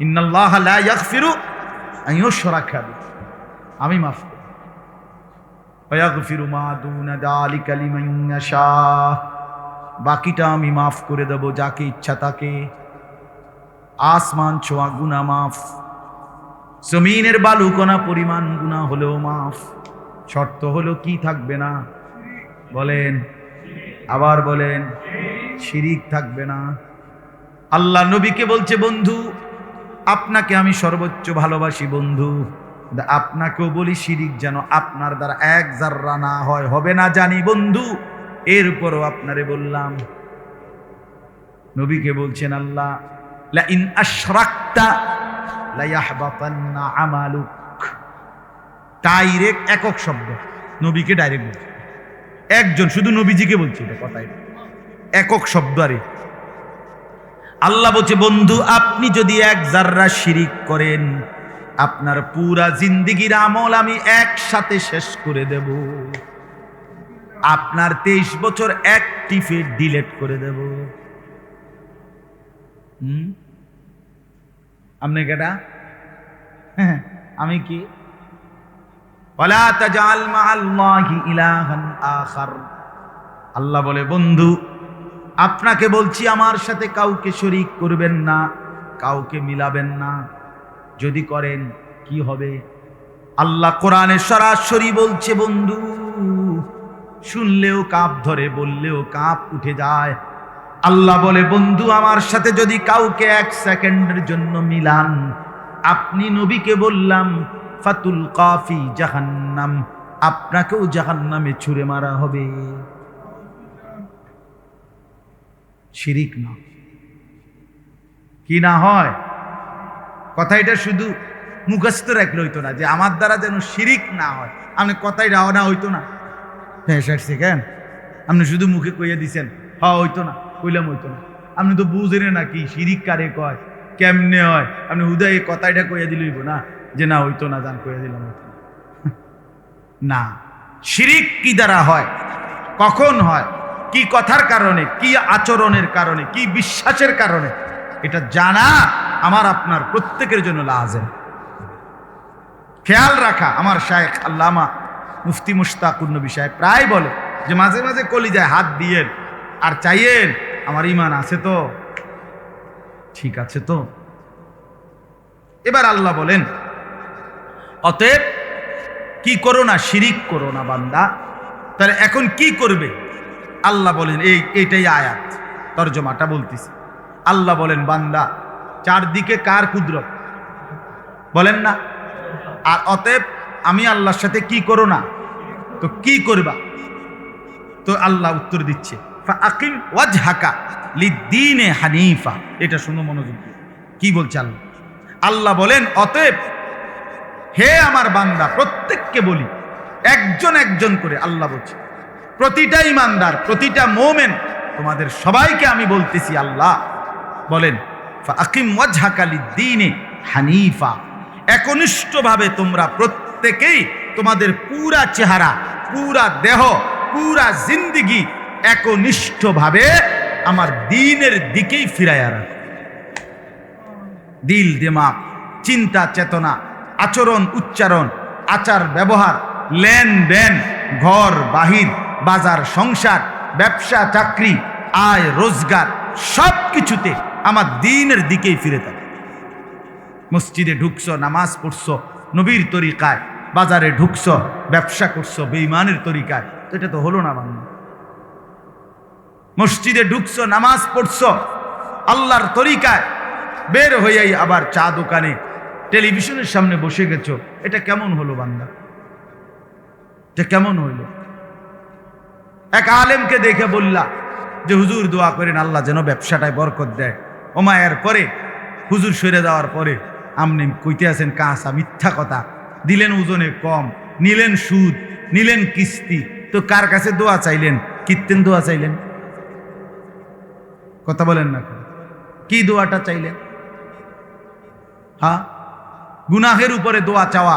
Speaker 1: ইন্নাল্লাহা লা ইয়াগফিরু আন ইউশরাকা বিহি, আমি মাফ করব। ওয়া ইয়াগফিরু মা দুনা যালিকা লিমান ইয়াশা, বাকিটা আমি মাফ করে দেব যাকে ইচ্ছা তাকে। আসমান ছোঁয়া গুনাহ মাফ, জমিনের বালুকণা পরিমাণ গুনাহ হলেও মাফ। শর্ত হলো কি থাকবে না? বলেন, আবার বলেন, শিরিক থাকবে না। আল্লাহ নবীকে বলছে, বন্ধু আপনাকে আমি সর্বোচ্চ ভালোবাসি বন্ধু, আপনাকেও বলি শিরিক যেন আপনার দ্বারা 1 জাররা না হয়, হবে না জানি বন্ধু, এরপরও আপনারে বললাম। নবীকে বলছেন আল্লাহ, লা ইন আশরাকতা লা ইয়াহবাতান্না আমালুক। ডাইরেক্ট একক শব্দ, নবীকে ডাইরেক্ট বলছে, একজন শুধু নবীজিকে বলছে এটা কথাই, একক শব্দ। আরে আল্লাহ বলছে, বন্ধু আপনি যদি 1 জাররা শিরিক করেন, আপনার পুরা জিন্দেগির আমল আমি একসাথে শেষ করে দেব, আপনার 23 বছর এক টিপে ডিলিট করে দেব। আপনি কেটা? আমি কি? ওয়ালা তাজাল মাআল্লাহি ইলাহান আখার। আল্লাহ বলে, বন্ধু আপনাকে বলছি আমার সাথে কাউকে শরীক করবেন না, কাউকে মিলাবেন না, যদি করেন কি হবে? আল্লাহ কোরআনে সরাসরি বলছে বন্ধু, শুনলেও কাঁপ ধরে, বললেও কাঁপ উঠে যায়। আল্লাহ বলে, বন্ধু আমার সাথে যদি কাউকে 1 সেকেন্ডের জন্য মিলান, আপনি নবীকে বললাম ফাতুল কাফি জাহান্নাম, আপনাকেও জাহান্নামে ছুঁড়ে মারা হবে। শিরিক না, কি না হয়? কথা এটা শুধু মুখস্থ রাখলে হইতো না যে আমার দ্বারা যেন শিরিক না হয়। আপনি কথাই রাওনা হইতো না, হ্যাঁ কেন আপনি শুধু মুখে কইয়া দিছেন হ্যাঁ হইতো না, কইলাম হইতো না। আপনি তো বুঝেন না কি শিরিক কারে কয়, কেমনে হয়। আপনি হুদায় এই কথাটা কইয়া দিলে হইব না যে না হইতো না, জান কইয়া দিলাম হইতো না। শিরিক কি দ্বারা হয়, কখন হয়, কি কথার কারণে, কি আচরণের কারণে, কি বিশ্বাসের কারণে, এটা জানা আমার আপনার প্রত্যেকের জন্য লাজেম। খেয়াল রাখা। আমার শায়েখ আল্লামা মুফতি মুশতাকুর নবী সাহেব প্রায় বলে যে মাঝে মাঝে কলিজায় হাত দিয়েন আর চাইয়েন আমার ঈমান আছে তো, ঠিক আছে তো। এবার আল্লাহ বলেন অতএব কি করো না, শিরিক করো না বান্দা। তাহলে এখন কি করবে? আল্লাহ বলেন এইটাই আয়াত, তরজমাটা বলতেছি। আল্লাহ বলেন বান্দা চারদিকে কার কুদরত বলেন না, আর অতএব আমি আল্লাহর সাথে কি করো না, তো কি করবা? তো আল্লাহ উত্তর দিচ্ছে ফাআকিম ওয়াজহাকা লিদ্দীনে হানিফা। এটা শুনো মনোযোগ দিয়ে, কি বলছে আল্লাহ? আল্লাহ বলেন অতএব হে আমার বান্দা, প্রত্যেককে বলি একজন একজন করে, আল্লাহ বলছে প্রতিটা ইমানদার, প্রতিটা মোমেন, তোমাদের সবাইকে আমি বলতেছি, আল্লাহ বলেন ফাআকিম ওয়াজহাকা লিদ্দীনে হানিফা। একনিষ্ঠভাবে তোমরা প্রত্যেকেই তোমাদের পুরা চেহারা, পুরা দেহ, পুরা জিন্দিগি একনিষ্ঠভাবে আমার দ্বীনের দিকেই ফিরাইয়া রাখো। দিল, দিমাগ, চিন্তা, চেতনা, আচরণ, উচ্চারণ, আচার ব্যবহার, লেনদেন, ঘর বাহির, বাজার সংসার, ব্যবসা চাকরি, আয় রোজগার, সব কিছুতে আমার দ্বীনের দিকেই ফিরে থাকো। মসজিদে ঢুকছো, নামাজ পড়ছো নবীর তরিকায়, বাজারে ঢুকছো, ব্যবসা করছো বেঈমানের তরিকায়, তো এটা তো হলো না বাংলা। মসজিদে ঢুকছো, নামাজ পড়ছো আল্লাহর তরিকায়, বের হইয়াই আবার চা দোকানে, টেলিভিশনের সামনে বসে গেছো, এটা কেমন হলো বান্দা? এটা কেমন হইল? এক আলেমকে দেখে বললা যে হুজুর দোয়া করেন আল্লাহ যেন ব্যবসাটায় বরকত দেয়। ওমা এর পরে হুজুর সরে যাওয়ার পরে আপনি কইতে আছেন কাঁচা মিথ্যা কথা, দিলেন ওজনে কম, নিলেন সুদ, নিলেন কিস্তি, তো কার কাছে দোয়া চাইলেন? কীর্তেন দোয়া চাইলেন? কথা বলেন না, কি দোয়াটা চাইলেন? হ্যাঁ, গুনাহের উপরে দোয়া চাওয়া,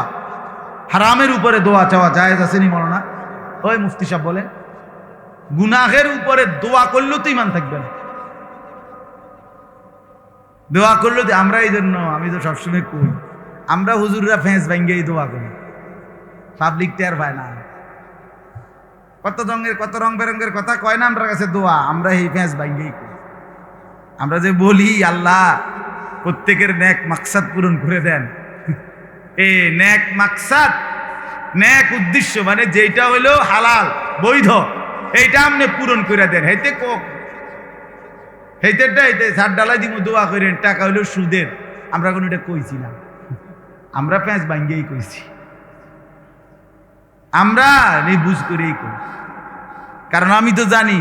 Speaker 1: হারামের উপরে দোয়া চাওয়া জায়েজ আছে নি মনে না? ওই মুফতি সাহেব বলেন গুনাহের উপরে দোয়া করলেও তো ইমান থাকবে না। দোয়া করলো আমরা, এই জন্য আমি তো সবসময় কই, আমরা হুজুররা ফেঁস ভাঙ্গেই দোয়া করি, পাবলিক টের পায় না। কত রং বেরঙ্গের কথা কয় না আমরা কাছে দোয়া, আমরা এই ফেঁস ভাঙ্গেই করি। আমরা যে বলি আল্লাহ প্রত্যেকের নেক মাকসাদ পূরণ করে দেন, এই নেক মাকসাদ, নেক উদ্দেশ্য মানে যেটা হইলো হালাল বৈধ, এইটা আপনি পূরণ করে দেন। হেতে হেতে সার ডালাই দিব দোয়া করেন, টাকা হইলো সুদের, আমরা কোনো এটা কইছি না, আমরা প্যাঁচ ভাঙ্গেই কইছি, আমরা বুঝ করেই কই। কারণ আমি তো জানি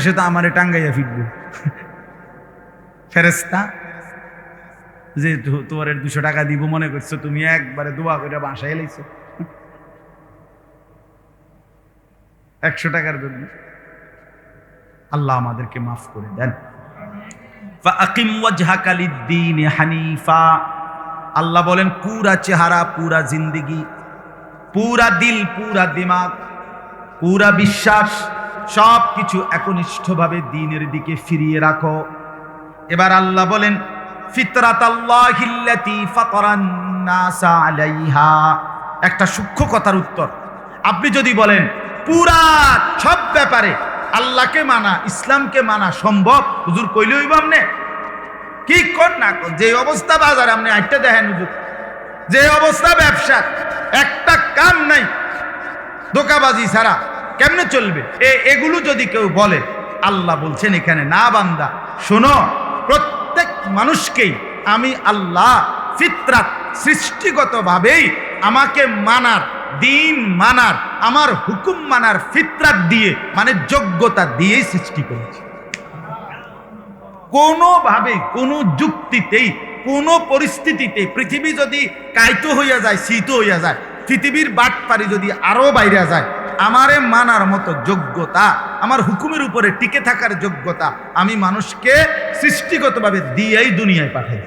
Speaker 1: সে তো আমারে টাঙ্গাইয়া ফিরবে ফেরেস্তা, যে তোমার 200 টাকা দিব মনে করছো, তুমি একবারে দোয়া করে বাসায় এলাইছো 100 টাকার জন্য। আল্লাহ আমাদেরকে মাফ করে দেন। ফাআকিম ওয়াজহাকা লিদ্দীনি হানিফা। আল্লাহ বলেন পুরা চেহারা, পুরা জিন্দেগি, পুরা দিল, পুরা দিমাগ, পুরা বিশ্বাস, সব কিছু একনিষ্ঠভাবে দ্বীনের দিকে ফিরিয়ে রাখো। এবার আল্লাহ বলেন ফিতরাতাল্লাহিল্লাতী ফাতারান নাসা আলাইহা। একটা সূক্ষ্ম কথার উত্তর। আপনি যদি বলেন পুরা সব ব্যাপারে আল্লাহকে মানা, ইসলামকে মানা সম্ভব, হুজুর কইলে হইব আমনে কি কর না কর, যে অবস্থা বাজার আপনি আইটা দেখেন হুজুর, যে অবস্থা ব্যবসার, একটা কাম নাই ধোকাবাজি ছাড়া, কেমনে চলবে? এগুলো যদি কেউ বলে, আল্লাহ বলছেন এখানে না বান্দা শোনো, প্রত্যেক মানুষকেই আমি আল্লাহ ফিতরাত সৃষ্টিগতভাবেই আমাকে মানার দিন মানার, আমার হুকুম মানার ফিতরাত দিয়ে, মানে যোগ্যতা দিয়েই সৃষ্টি করেছি। কোনোভাবে, কোনো যুক্তিতেই, কোনো পরিস্থিতিতে পৃথিবী যদি কাইতো হইয়া যায়, শীত হইয়া যায়, পৃথিবীর বাটপারি যদি আরো বাইরে যায়, আমারে মানার মতো যোগ্যতা, আমার হুকুমের উপরে টিকে থাকার যোগ্যতা আমি মানুষকে সৃষ্টিগতভাবে দিয়েই দুনিয়ায় পাঠাই।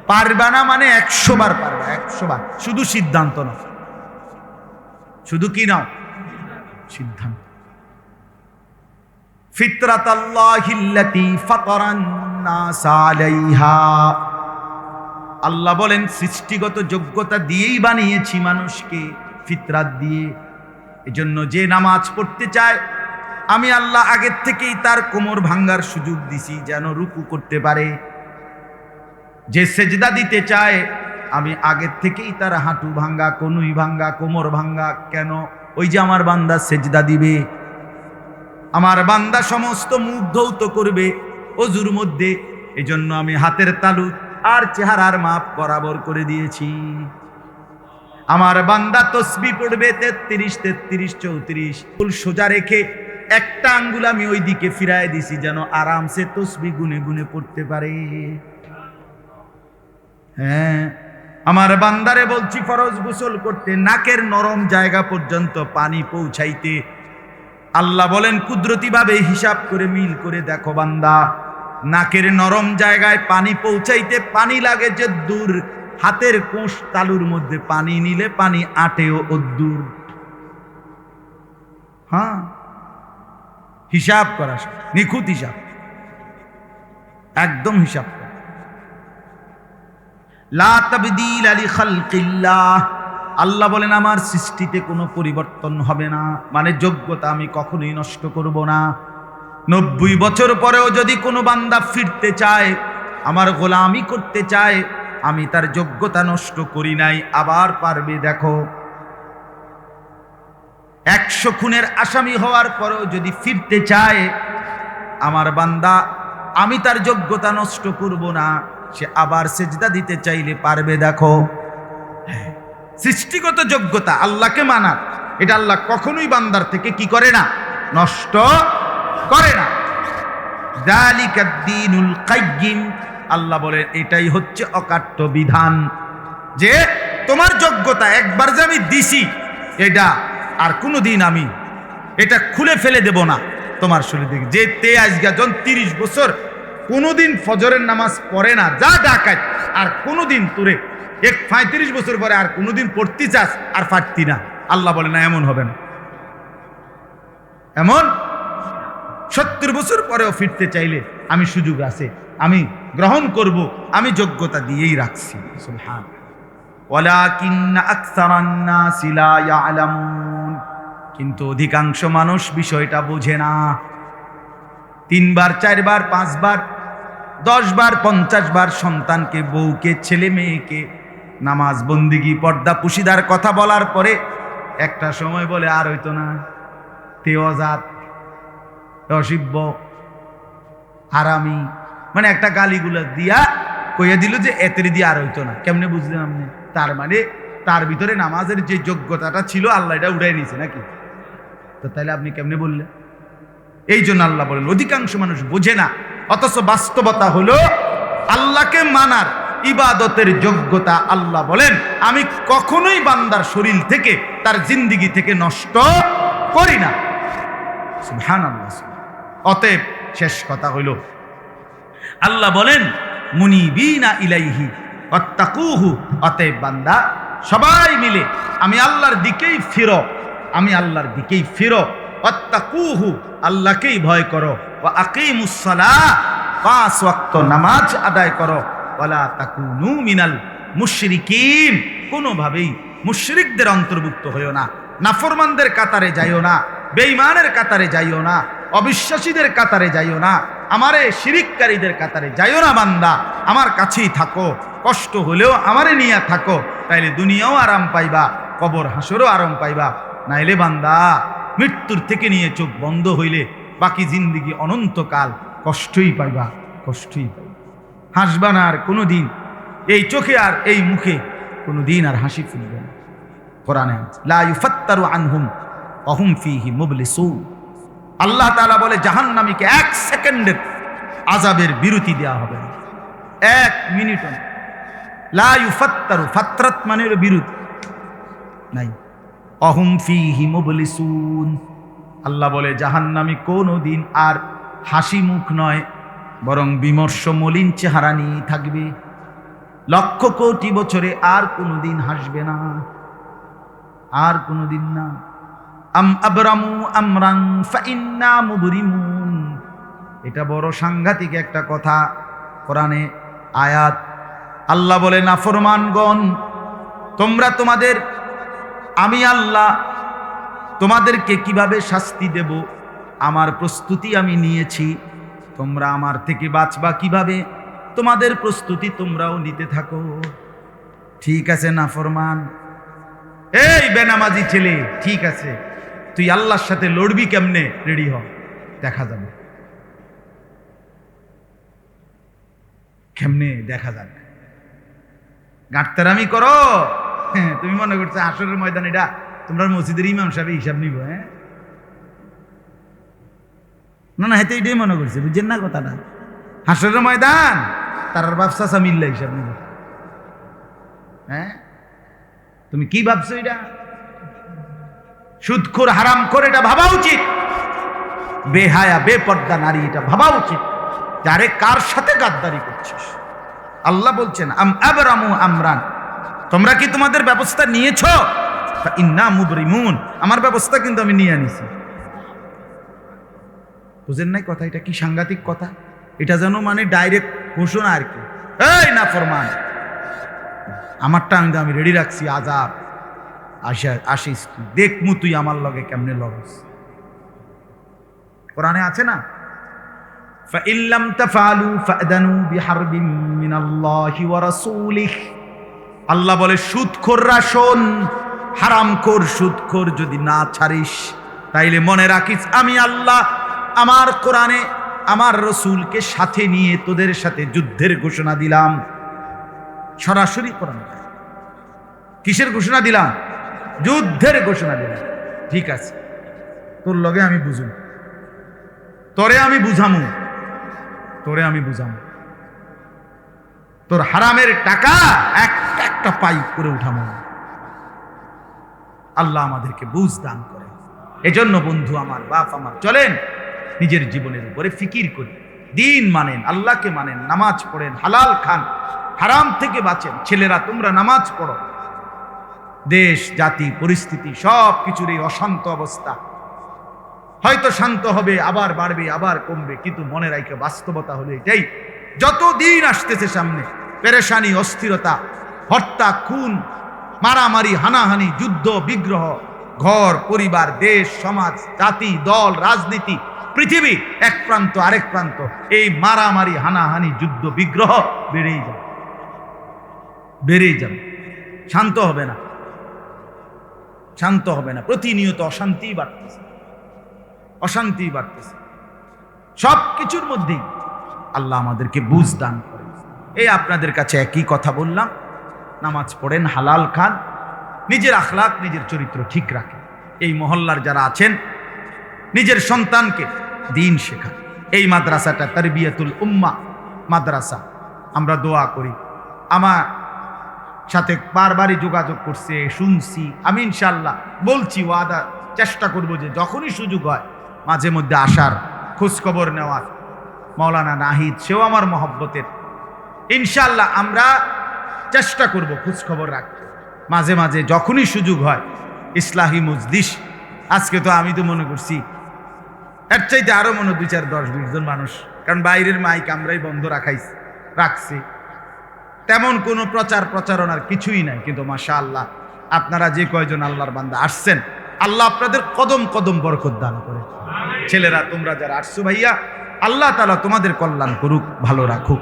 Speaker 1: পারবা না মানে 100 বার পারবা, 100 বার। শুধু সিদ্ধান্ত নাও, শুধু কি নাও? সিদ্ধান্ত। ফিতরাতাল্লাহিল্লাতী ফাতারান নাস আলাইহা, আল্লাহ বলেন সৃষ্টিগত যোগ্যতা দিয়েই বানিয়েছি মানুষকে, ফিতরাত দিয়ে। এজন্য যে নামাজ পড়তে চায় আমি আল্লাহ আগের থেকেই তার কোমর ভাঙ্গার সুযোগ দিছি যেন রুকু করতে পারে। যে সেজদা দিতে চায় আমি আগের থেকেই তার হাঁটু ভাঙ্গা, কনুই ভাঙ্গা, কোমর ভাঙ্গা। কেন? ওই যে আমার বান্দা সেজদা দিবে, আমার বান্দা সমস্ত মুখ ধৌত করবে অজুর মধ্যে, এজন্য আমি হাতের তালু আর চেহারার মাপ বরাবর করে দিয়েছি। আমার বান্দা তসবিহ পড়বে 33, 33, 34, ফুল সোজা রেখে একটা আঙ্গুল আমি ওই দিকে ফিরায় দিছি যেন আরামসে তসবিহ গুনে গুনে পড়তে পারে। হ্যাঁ, আমার বান্দারে বলছি ফরজ গোসল করতে নাকের নরম জায়গা পর্যন্ত পানি পৌঁছাইতে। আল্লাহ বলেন কুদরতিভাবে হিসাব করে মিল করে দেখো বান্দা, নাকের নরম জায়গায় পানি পৌঁছাইতে পানি লাগে যে দূর, হাতের কোষ তালুর মধ্যে পানি নিলে পানি আটেও অদ্দূর। হ্যাঁ, হিসাব করা, নিখুঁত হিসাব, একদম হিসাব করা। লা তাবদীল লিখালকিল্লাহ, আল্লাহ বলেন আমার সৃষ্টিতে কোনো পরিবর্তন হবে না, মানে যোগ্যতা আমি কখনোই নষ্ট করব না। 90 বছর পরেও যদি কোনো বান্দা ফিরতে চায়, আমার গোলামি করতে চায়, আমি তার যোগ্যতা নষ্ট করি নাই, আবার পারবে। দেখো 100 খুনের আসামি হওয়ার পরেও যদি ফিরতে চায় আমার বান্দা, আমি তার যোগ্যতা নষ্ট করব না, সে আবার সেজদা দিতে চাইলে পারবে। দেখো সৃষ্টিগত যোগ্যতা আল্লাহকে মানার, এটা আল্লাহ কখনোই বান্দার থেকে কি করে না? নষ্ট করে না। যালিকাদ দীনুল কাইয়্যিম, আল্লাহ বলেন এটাই হচ্ছে অকাট্য বিধান, যে তোমার যোগ্যতা একবার যে আমি দিছি, এটা আর কোনোদিন আমি এটা খুলে ফেলে দেব না তোমার শরীর থেকে। যে তে আজকে জন 30 বছর কোনোদিন ফজরের নামাজ পড়ে না, যা ডাকাত, আর কোনোদিন তোরে 35 বছর পরে আর কোনোদিন পড়তে চাস আর পারতি না, আল্লাহ বলে না এমন হবে না। এমন 70 বছর পরেও ফিরতে চাইলে আমি সুযোগ আছে, আমি গ্রহণ করব, আমি যোগ্যতা দিয়েই রাখছি। সুবহান। ওয়ালাকিন্না আকসারান নাসি লা ইয়ালামুন, কিন্তু অধিকাংশ মানুষ বিষয়টা বোঝে না। 3 বার 4 বার 5 বার 10 বার 50 বার সন্তানকে, বউকে, ছেলে মেয়েকে নামাজ বন্দিগি পর্দা পুশিদার কথা বলার পরে একটা সময় বলে আর হইতো না, তেওয়াজাত, অসিব্য, হারামি, মানে একটা গালিগুলা দিয়া কইয়া দিল যে এতের দিয়ে আর হইতো না। কেমনে বুঝলেন আপনি? তার মানে তার ভিতরে নামাজের যে যোগ্যতাটা ছিল আল্লাহ এটা উঠাই নিয়েছে নাকি? তো তাহলে আপনি কেমনে বললেন? এই জন্য আল্লাহ বলেন অধিকাংশ মানুষ বোঝে না, অথচ বাস্তবতা হলো আল্লাহকে মানার, ইবাদতের যোগ্যতা আল্লাহ বলেন আমি কখনোই বান্দার শরীর থেকে, তার জিন্দিগি থেকে নষ্ট করি না। সুবহানাল্লাহ। অতএব শেষ কথা হইল আল্লাহ বলেন মুনিবিনা ইলাইহি ওয়াত্তাকুহু, অতএব বান্দা সবাই মিলে আমি আল্লাহর দিকেই ফিরো, আমি আল্লাহর দিকেই ফিরো। ওয়াত্তাকুহু, আল্লাহকেই ভয় করো। ওয়া আকিমুস সালাহ, 5 ওয়াক্ত নামাজ আদায় করো। ওয়ালা তাকুনু মিনাল মুশরিকিন, কোনোভাবেই মুশরিকদের অন্তর্ভুক্ত হইও না, নাফরমানদের কাতারে যাইও না, বেঈমানের কাতারে যাইও না, অবিশ্বাসীদের কাতারে যাইও না, আমারে শিরিককারীদের কাতারে যাইও না। বান্দা আমার কাছেই থাকো, কষ্ট হলেও আমারে নিয়ে থাকো, তাইলে দুনিয়াও আরাম পাইবা, কবর হাসরও আরাম পাইবা। নাইলে বান্দা মৃত্যুর থেকে নিয়ে চোখ বন্ধ হইলে বাকি জিন্দিগি অনন্তকাল কষ্টই পাইবা, কষ্টই পাইবা। হাসবা না আর কোনোদিন, এই চোখে আর এই মুখে কোনোদিন আর হাসি ফুটবে না। কোরআনে আছে, লা ইউফাত্তারু আনহুম ওয়া হুম ফীহি মুবলিসুন। আল্লাহ তাআলা বলে জাহান্নামীকে 1 সেকেন্ডের আযাবের বিরতি দেওয়া হবে না, 1 মিনিটও না। লা ইউফাত্তারু, ফাতরাত মানে হলো বিরতি নাই। ওয়া হুম ফীহি মুবলিসুন। আল্লাহ বলে জাহান্নামী কোনোদিন আর হাসি মুখ নয়, বরং বিমর্ষ মলিন চেহারা নিয়ে থাকবে। লক্ষ কোটি বছরে আর কোনোদিন হাসবে না, আর কোনোদিন না। আম আবরামু আমরান ফাইন্না মুবরিমুন। এটা বড় সাংঘাতিক একটা কথা, কোরআনে আয়াত। আল্লাহ বলে নাফরমানগণ, তোমরা তোমাদের, আমি আল্লাহ তোমাদেরকে কিভাবে শাস্তি দেব আমার প্রস্তুতি আমি নিয়েছি, তোমরা আমার থেকে বাঁচবা কিভাবে তোমাদের প্রস্তুতি তোমরাও নিতে থাকো। ঠিক আছে নাফরমান, এই বেনামাজি ছেলে, ঠিক আছে তুই আল্লাহর সাথে লড়বি কেমনে, রেডি হ, দেখা যাবে কেমনে, দেখা যাবে। গাঁটতারামি করো, তুমি মনে করছো হাসরের ময়দান এটা তোমরা মসজিদের ইমাম সাহেব হিসাব নিব? হ্যাঁ না না, হেতে এটাই মনে করছে, বুঝছেন না কথাটা? হাসরের ময়দান তার ব্যবসা মিল্লা হিসাব নিব। হ্যাঁ তুমি কি ভাবছো? এটা সুদখোর হারামখোর, এটা ভাবা উচিত। বেহায়া বেপর্দা নারী, এটা ভাবা উচিত যারে কার সাথে গাদ্দারি করছিস। আল্লাহ বলছেন আম আবরামু আমরান, তোমরা কি তোমাদের ব্যবস্থা নিয়েছো? ইন্না মুবরিমুন, আমার ব্যবস্থা কিন্তু আমি নিয়ে আনিছি। বুঝেন নাই কথা? এটা কি সাংঘাতিক কথা! এটা যেন মানে ডাইরেক্ট ঘোষণা আর কি, এই নাফরমান আমারটা আমি রেডি রাখছি, আযাব আসিস তুই, দেখমু তুই আমার লগে কেমনে লড়স। কোরআনে আছে না, فَإِن لَّمْ تَفْعَلُوا فَأْذَنُوا بِحَرْبٍ مِّنَ اللَّهِ وَرَسُولِهِ। আল্লাহ বলে সুদখোররা শোন, হারামখোর সুদখোর যদি না ছাড়িস তাইলে মনে রাখিস আমি আল্লাহ আমার কোরআনে আমার রসুলকে সাথে নিয়ে তোদের সাথে যুদ্ধের ঘোষণা দিলাম। সরাসরি কোরআন, কিসের ঘোষণা দিলাম? যুদ্ধের ঘোষণা দিলাম। ঠিক আছে, তোর লগে আমি বুঝুম, তোরে আমি বুঝামু, তোরে আমি বুঝামু, তোর হারামের টাকা একটা পাই করে উঠামু। আল্লাহ আমাদেরকে বুঝ দান করে। এজন্য বন্ধু আমার, বাপ আমার, চলেন নিজের জীবনের উপরে ফিকির করি, দিন মানেন, আল্লাহকে মানেন, নামাজ পড়েন, হালাল খান, হারাম থেকে বাঁচেন। ছেলেরা তোমরা নামাজ পড়ো। দেশ জাতি পরিস্থিতি সব কিছুর এই অশান্ত অবস্থা, হয়তো শান্ত হবে, আবার বাড়বে, আবার কমবে, কিন্তু মনে রাখে বাস্তবতা হলো এটাই, যত দিন আসতেছে সামনে পেরেশানি, অস্থিরতা, হত্যা, খুন, মারামারি, হানাহানি, যুদ্ধ বিগ্রহ, ঘর পরিবার, দেশ সমাজ, জাতি দল, রাজনীতি, পৃথিবী এক প্রান্ত আরেক প্রান্ত, এই মারামারি, হানাহানি, যুদ্ধ বিগ্রহ বেড়েই যাবে, বেড়েই যাবে। শান্ত হবে না, শান্ত হবে না। প্রতিনিয়ত অশান্তি বাড়তেছে, অশান্তি বাড়তেছে। সব কিছুর মধ্যেই আল্লাহ আমাদেরকে বুঝ দান করে। এই আপনাদের কাছে একই কথা বললাম, নামাজ পড়েন, হালাল খান, নিজের আখলাক নিজের চরিত্র ঠিক রাখেন। এই মহল্লার যারা আছেন নিজের সন্তানকে দিন শেখান। এই মাদ্রাসাটা তারবিয়াতুল উম্মাহ মাদ্রাসা, আমরা দোয়া করি। আমার সাথে বারবারই যোগাযোগ করছে, শুনছি, আমি ইনশাআল্লাহ বলছি, ওয়াদা চেষ্টা করব যে যখনই সুযোগ হয় মাঝে মধ্যে আসার, খোঁজখবর নেওয়ার। মাওলানা নাহিদ, সেও আমার মহব্বতের, ইনশাআল্লাহ আমরা চেষ্টা করব খোঁজখবর রাখতে মাঝে মাঝে যখনই সুযোগ হয়। ইসলাহি মজলিস, আজকে তো আমি তো মনে করছি এর চাইতে আরো মনে 2, 4, 10, 20 জন মানুষ, কারণ বাইরের মাইক আমরাই বন্ধ রাখছি, তেমন কোনো প্রচারণার কিছুই নাই। কিন্তু মাশাআল্লাহ আপনারা যে কয়জন আল্লাহর বান্দা আসছেন, আল্লাহ আপনাদের কদম কদম বরকত দান করে। ছেলেরা তোমরা যারা আসছো ভাইয়া, আল্লাহ তাআলা তোমাদের কল্যাণ করুক, ভালো রাখুক।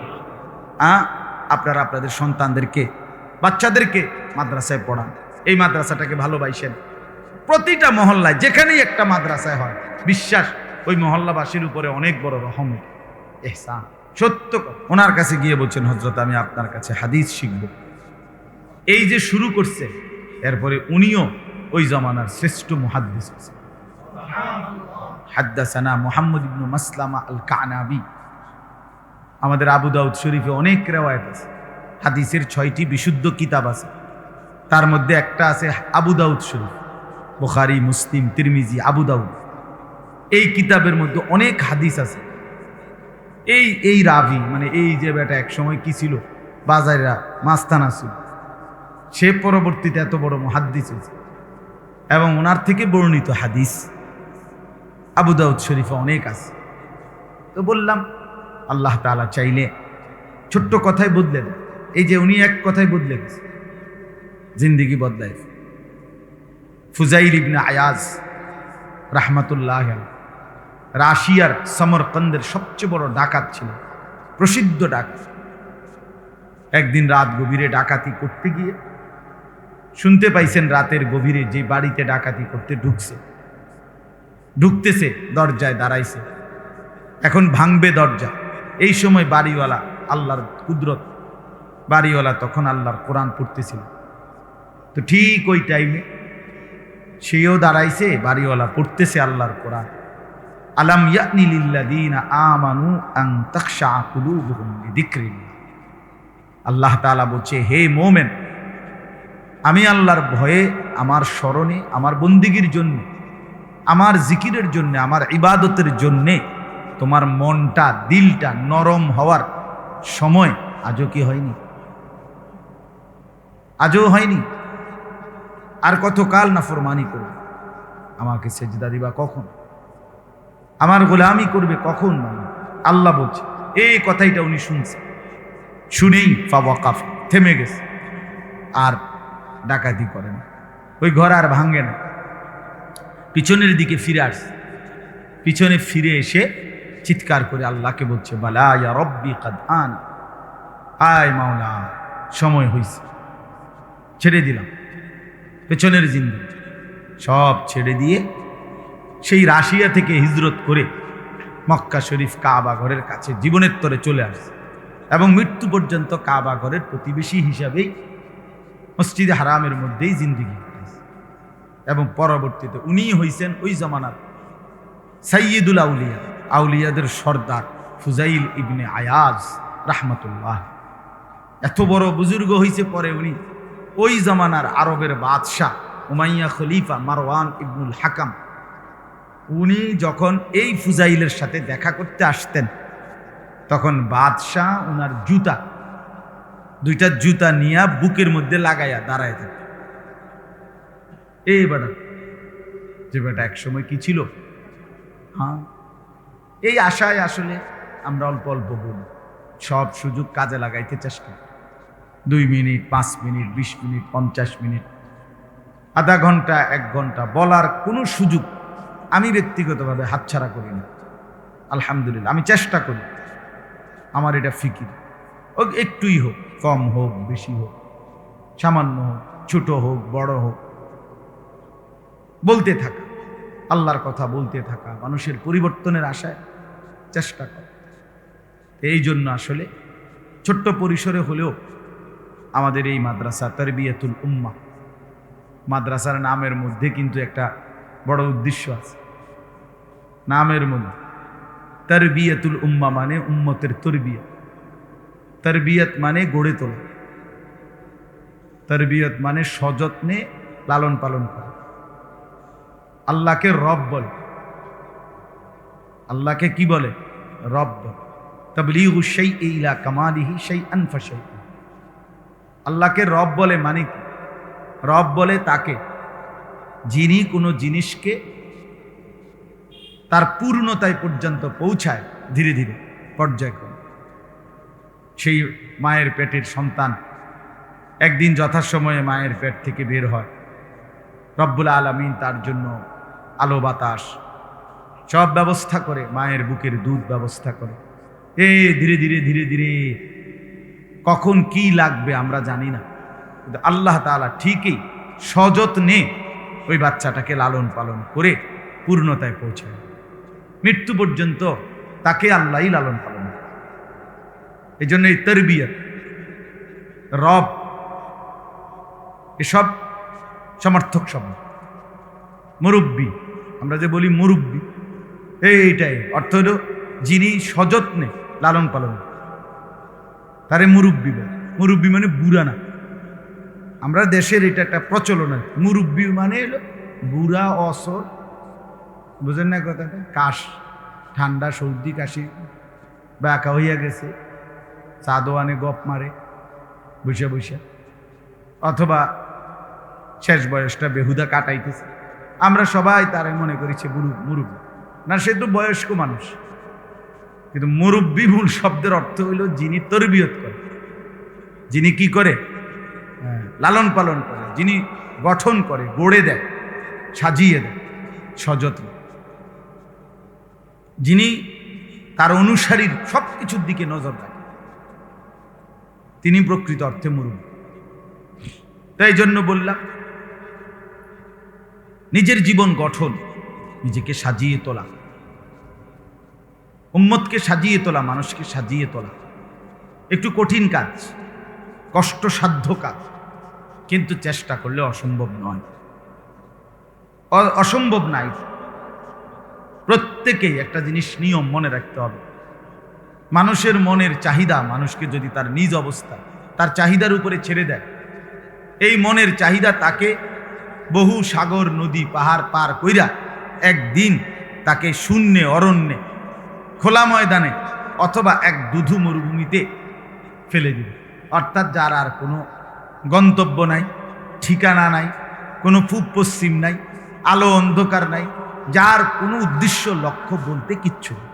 Speaker 1: আপনারা আপনাদের সন্তানদেরকে, বাচ্চাদেরকে মাদ্রাসায় পড়ান, এই মাদ্রাসাটাকে ভালোবাসেন। প্রতিটা মহল্লায় যেখানেই একটা মাদ্রাসায় হয়, বিশ্বাস ওই মহল্লাবাসীর উপরে অনেক বড় রহমত, ইহসান। সত্য ওনার কাছে গিয়ে বলছেন, হযরত আমি আপনার কাছে হাদিস শিখব। এই যে শুরু করছে, এরপরে উনিও ওই জমানার শ্রেষ্ঠ মুহাদ্দিস আছেন। হাদ্দাসানা মুহাম্মদ ইবনু মাসলামা আল কানাবি। আমাদের আবু দাউদ শরীফে অনেক রেওয়ায়েত আছে, হাদিসের 6টি বিশুদ্ধ কিতাব আছে, তার মধ্যে একটা আছে আবু দাউদ শরীফ। বুখারী, মুসলিম, তিরমিজি, আবু দাউদ, এই কিতাবের মধ্যে অনেক হাদিস আছে। এই রাভি মানে এই যে বেটা এক সময় কি ছিল, বাজারেরা মাস্তানা ছিল, সে পরবর্তীতে এত বড় মুহাদ্দিস হয়েছে এবং ওনার থেকে বর্ণিত হাদিস আবু দাউদ শরীফে অনেক আছে। তো বললাম আল্লাহ তাআলা চাইলে ছোট্ট কথায় বদলে দেয়। এই যে উনি এক কথায় বদলে গেছে, জিন্দেগি বদলায়। ফুজাইল ইবনে আয়াজ রাহমাতুল্লাহ আলাইহি রাশিয়ার সমরকন্দের সবচেয়ে বড় ডাকাত ছিল, প্রসিদ্ধ ডাকাত। একদিন রাত গভীরে ডাকাতি করতে গিয়ে শুনতে পাইছেন রাতের গভীরে যে বাড়িতে ডাকাতি করতে ঢুকতেছে, দরজায় দাঁড়াইছে, এখন ভাঙবে দরজা। এই সময় বাড়িওয়ালা, আল্লাহর কুদরত, বাড়িওয়ালা তখন আল্লাহর কোরআন পড়তেছিল। তো ঠিক ওই টাইমে সেও দাঁড়াইছে, বাড়িওয়ালা পড়তেছে আল্লাহর কোরআন। আলাম ইয়ানি লিল্লাযীনা আমানু আন তাখশা কুলুবুহুম লিযিকরিল্লাহ। আল্লাহ তাআলা বলছে, হে মুমিন, আমি আল্লাহর ভয়ে, আমার স্মরণে, আমার বন্দিগির জন্য, আমার জিকিরের জন্য, আমার ইবাদতের জন্যে তোমার মনটা, দিলটা নরম হওয়ার সময় আজও কি হয়নি? আজও হয়নি? আর কতকাল নাফরমানি করবে? আমাকে সেজদা দিবা কখন? আমার গোলামি করবে কখন? মানে আল্লাহ বলছে। এই কথাইটা উনি শুনছে, শুনেই ফাওয়াকাফ, থেমে গেছে, আর ডাকাতি করে না, ওই ঘর আর ভাঙ্গে না। পিছনের দিকে ফিরে আসছে, পিছনে ফিরে এসে চিৎকার করে আল্লাহকে বলছে, বালা ইয়া রব্বি কাদ আন, আয় মাওলা, সময় হয়েছে, ছেড়ে দিলাম পেছনের জিন্দেগি সব ছেড়ে দিয়ে সেই রাশিয়া থেকে হিজরত করে মক্কা শরীফ কাবা ঘরের কাছে জীবনের তরে চলে আসছে এবং মৃত্যু পর্যন্ত কাবা ঘরের প্রতিবেশী হিসাবেই মসজিদে হারামের মধ্যেই জিন্দেগি কাটাইছে। এবং পরবর্তীতে উনিই হইছেন ওই জামানার সাইয়্যিদুল আউলিয়া, আউলিয়াদের সর্দার ফুজাইল ইবনে আয়াজ রাহমাতুল্লাহ। এত বড় বুজুর্গ হইছে পরে উনি ওই জামানার আরবের বাদশাহ উমাইয়া খলিফা মারওয়ান ইবনুল হাকাম, উনি যখন এই ফুজাইলের সাথে দেখা করতে আসতেন, তখন বাদশাহ উনার জুতা, দুইটা জুতা নিয়ে বুকের মধ্যে লাগাইয়া দাঁড়ায় থাকে। এই বেটা, যে বেটা এক সময় কি ছিল। হ্যাঁ, এই আশায় আসলে আমরা অল্প অল্প বলি, সব সুযোগ কাজে লাগাইতে চেষ্টা করি। 2 মিনিট, 5 মিনিট, 20 মিনিট, 50 মিনিট, আধা ঘন্টা, 1 ঘন্টা বলার কোনো সুযোগ আমি ব্যক্তিগতভাবে হাতছাড়া করি না। আলহামদুলিল্লাহ, আমি চেষ্টা করি, আমার এটা ফিকির, ও একটুই হোক, কম হোক, বেশি হোক, সামান্য হোক, ছোট হোক, বড় হোক, বলতে থাকা, আল্লাহর কথা বলতে থাকা, মানুষের পরিবর্তনের আশায় চেষ্টা করা। এই জন্য আসলে ছোট্ট পরিসরে হলেও আমাদের এই মাদ্রাসা তারবিয়াতুল উম্মাহ, মাদ্রাসার নামের মধ্যে কিন্তু একটা বড় উদ্দেশ্য আছে। নামের মধ্যে তারবিয়াতুল উম্মাহ মানে উম্মতের তরবিয়ত, তারবিয়ত মানে গড়ে তোলা, তারবিয়ত মানে সযত্নে লালন পালন করা। আল্লাহকে রব বলে, আল্লাহকে কি বলে? রব বলে। তাবলীগু শাইই ইলা কামালিহি শাইআন ফাশাইআন। আল্লাহকে রব বলে মানে কি? রব বলে তাকে যিনি কোনো জিনিসকে তার পূর্ণতায় পর্যন্ত পৌঁছায় ধীরে ধীরে, পর্যায়ক্রমে। সেই মায়ের পেটের সন্তান একদিন যথাসময়ে মায়ের পেট থেকে বের হয়, রব্বুল আলামিন তার জন্য আলো বাতাস সব ব্যবস্থা করে, মায়ের বুকের দুধ ব্যবস্থা করে। ধীরে ধীরে ধীরে ধীরে কখন কি লাগবে আমরা জানি না, কিন্তু আল্লাহ তাআলা ঠিকই সযত্নে ওই বাচ্চাটাকে লালন পালন করে পূর্ণতায় পৌঁছায়। মৃত্যু পর্যন্ত তাকে আল্লাহই লালন পালন করে। এই জন্য এই তারবিয়ত, রব, এসব সমর্থক শব্দ। মুরব্বী, আমরা যে বলি মুরব্বী, এইটাই অর্থ হলো যিনি সযত্নে লালন পালন, তারে মুরব্বী বলে। মুরব্বী মানে বুড়া না, আমরা দেশের এটা একটা প্রচলন আছে। মুরব্বী মানে হলো বুড়া অসর, বুঝেন না কথাটা? কাশ, ঠান্ডা, সর্দি, কাশি, বাঁকা হইয়া গেছে, চাদোয়ানে গপ মারে বসে বসে, অথবা শেষ বয়সটা বেহুদা কাটাইতেছে, আমরা সবাই তারে মনে করেছি মুরব্বী। না, সে তো বয়স্ক মানুষ, কিন্তু মুরব্বী মূল শব্দের অর্থ হইল যিনি তরবিয়ত করে, যিনি কি করে, লালন পালন করে, যিনি গঠন করে, গড়ে দেয়, সাজিয়ে দেয় সযত্ন, যিনি তার অনুসারীর সব কিছুর দিকে নজর রাখেন, তিনি প্রকৃত অর্থে মুরব্বী। তাই জন্য বললাম, নিজের জীবন গঠন, নিজেকে সাজিয়ে তোলা, উম্মতকে সাজিয়ে তোলা, মানুষকে সাজিয়ে তোলা একটু কঠিন কাজ, কষ্টসাধ্য কাজ, কিন্তু চেষ্টা করলে অসম্ভব নয়, অসম্ভব নাই। প্রত্যেকেই একটা জিনিস নিয়ম মনে রাখতে হবে, মানুষের মনের চাহিদা মানুষকে যদি তার নিজ অবস্থা তার চাহিদার উপরে ছেড়ে দেয়, এই মনের চাহিদা তাকে বহু সাগর নদী পাহাড় পার কইরা একদিন তাকে শূন্যে, অরণ্যে, খোলা ময়দানে অথবা এক দুধু মরুভূমিতে ফেলে দিবে। অর্থাৎ যার আর কোনো গন্তব্য নাই, ঠিকানা নাই, কোনো পূব পশ্চিম নাই, আলো অন্ধকার নাই, যার কোনো উদ্দেশ্য লক্ষ্য বলতে কিচ্ছু নেই।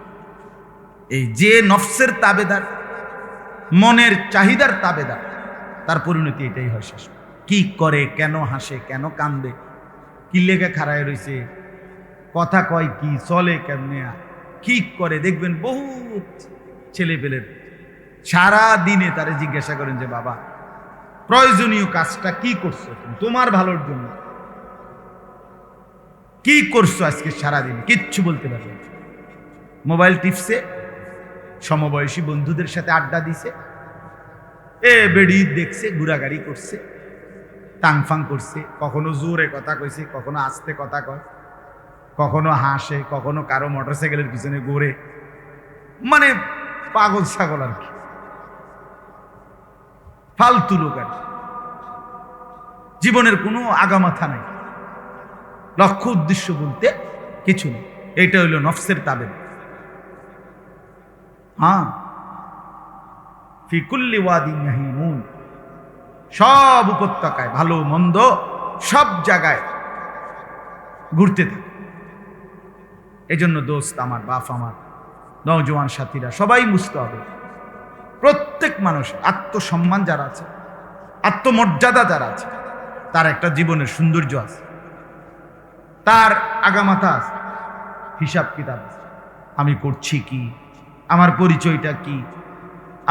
Speaker 1: এই যে নফসের তাবেদার, মনের চাহিদার তাবেদার, তার পরিণতি এটাই হয় শেষ। কি করে, কেন হাসে, কেন কান্দে, কি লেগে খাড়ায় রয়েছে, কথা কয় কি, চলে কেমনে, কি করে, দেখবেন বহুত ছেলে পেলের সারা দিনে তারে জিজ্ঞাসা করেন যে বাবা প্রয়োজনীয় কাজটা কি করছো তুমি, তোমার ভালোর জন্য কি করছো আজকে সারাদিন, কিচ্ছু বলতে পারবে না। মোবাইল টিপসে, সমবয়সী বন্ধুদের সাথে আড্ডা দিছে, বেড়ি দেখছে, ঘোরাঘুরি করছে, টাংফাং করছে, কখনো জোরে কথা কইছে, কখনো আস্তে কথা কয়, কখনো হাসে, কখনো কারো মোটরসাইকেলের পিছনে ঘোরে, মানে পাগল ছাগল আর কি, ফালতু লোক আর কি। জীবনের কোনো আগামাথা নাই, লক্ষ্য উদ্দেশ্য বলতে কিছু নেই। এইটা হইল নফসের তাবেদ। হ্যাঁ, ফি কুল্লি ওয়াদিন ইয়াহিমুন, সব উপত্যকায় ভালো মন্দ সব জায়গায় ঘুরতে থাকে। এজন্য দোস্ত আমার, বাপ আমার, নওজোয়ান সাথীরা সবাই বুঝতে হবে, প্রত্যেক মানুষের আত্মসম্মান যারা আছে, আত্মমর্যাদা যারা আছে, তার একটা জীবনের সৌন্দর্য আছে, তার আগামাথা আছে, হিসাব কিতাব আছে। আমি করছি কি, আমার পরিচয়টা কি,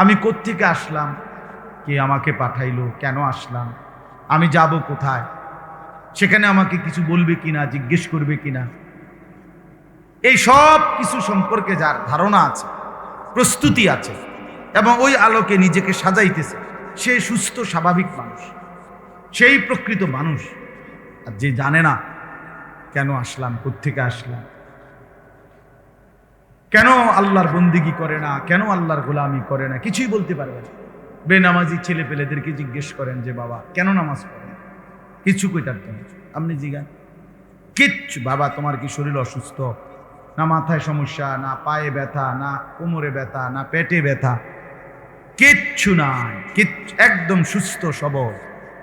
Speaker 1: আমি কোত্থেকে আসলাম, কে আমাকে পাঠাইলো, কেন আসলাম, আমি যাব কোথায়, সেখানে আমাকে কিছু বলবে কিনা, জিজ্ঞেস করবে কিনা, এই সব কিছু সম্পর্কে যার ধারণা আছে, প্রস্তুতি আছে, এবং ওই আলোকে নিজেকে সাজাইতেছে, সে সুস্থ স্বাভাবিক মানুষ, সেই প্রকৃত মানুষ। আর যে জানে না কেন আসলাম, কোত্থেকে আসলাম, কেন আল্লাহর বন্দিগি করে না, কেন আল্লাহর গোলামি করে না, কিছুই বলতে পারবে না। বেনামাজি ছেলে পেলেদেরকে জিজ্ঞেস করেন যে বাবা কেন নামাজ পড়েন, কিছু কইতার তো আপনি জিজ্ঞান কিচ্ছু, বাবা তোমার কি শরীর অসুস্থ, না মাথায় সমস্যা, না পায়ে ব্যথা, না কোমরে ব্যথা, না পেটে ব্যথা, কিচ্ছু নাই, একদম সুস্থ সবল,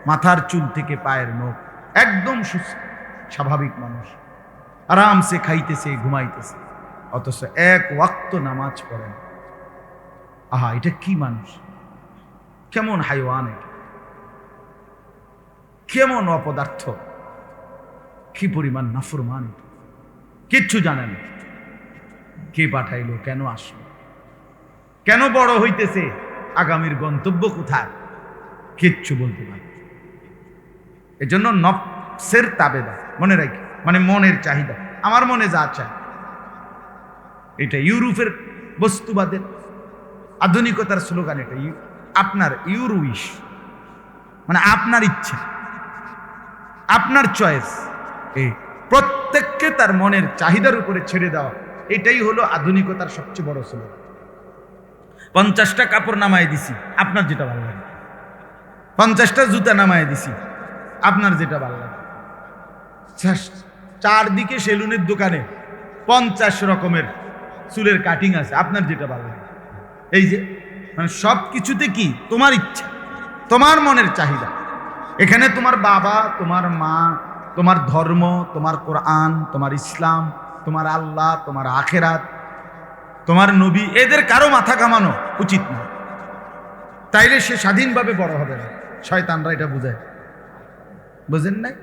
Speaker 1: মাথার চুল থেকে পায়ের নখ একদম সুস্থ স্বাভাবিক মানুষ, আরামসে খাইতেছে, ঘুমাইতেছে, অথচ এক ওয়াক্ত নামাজ পড়েন। আহা, এটা কি মানুষ, কেমন হাইওয়ান, এটা কেমন অপদার্থ, কি পরিমাণ নাফরমান, কিচ্ছু জানে না কে পাঠাইলো, কেন আসলো, কেন বড় হইতেছে, আগামীর গন্তব্য কোথায়, কিচ্ছু বলতে পারে। এজন্য নফসের তাবেদা মনে রাখি, মানে মনের চাহিদা, আমার মনে যা চায়। এটা ইউরোপের বস্তুবাদের আধুনিকতার স্লোগান, এটা আপনার ইউরোইশ, মানে আপনার ইচ্ছা, আপনার চয়েস। এই প্রত্যেককে তার মনের চাহিদার উপরে ছেড়ে দেওয়া, এটাই হলো আধুনিকতার সবচেয়ে বড় স্লোগান। 50টা কাপড় নামায় দিছি, আপনার যেটা ভালো লাগে। 50টা জুতা নামায় দিছি, আপনার যেটা ভালো লাগে। চারদিকে সেলুনের দোকানে 50 রকমের চুলের কাটিং আছে, আপনার যেটা ভালো লাগে। এই যে মানে সব কিছুতে কি তোমার ইচ্ছা, তোমার মনের চাহিদা। এখানে তোমার বাবা, তোমার মা, তোমার ধর্ম, তোমার কোরআন, তোমার ইসলাম, তোমার আল্লাহ, তোমার আখেরাত, তোমার নবী, এদের কারো মাথা কামানো উচিত না। তাইলে সে স্বাধীনভাবে বড় হবে না। শয়তানরা এটা বুঝায়, বুঝেন নাই?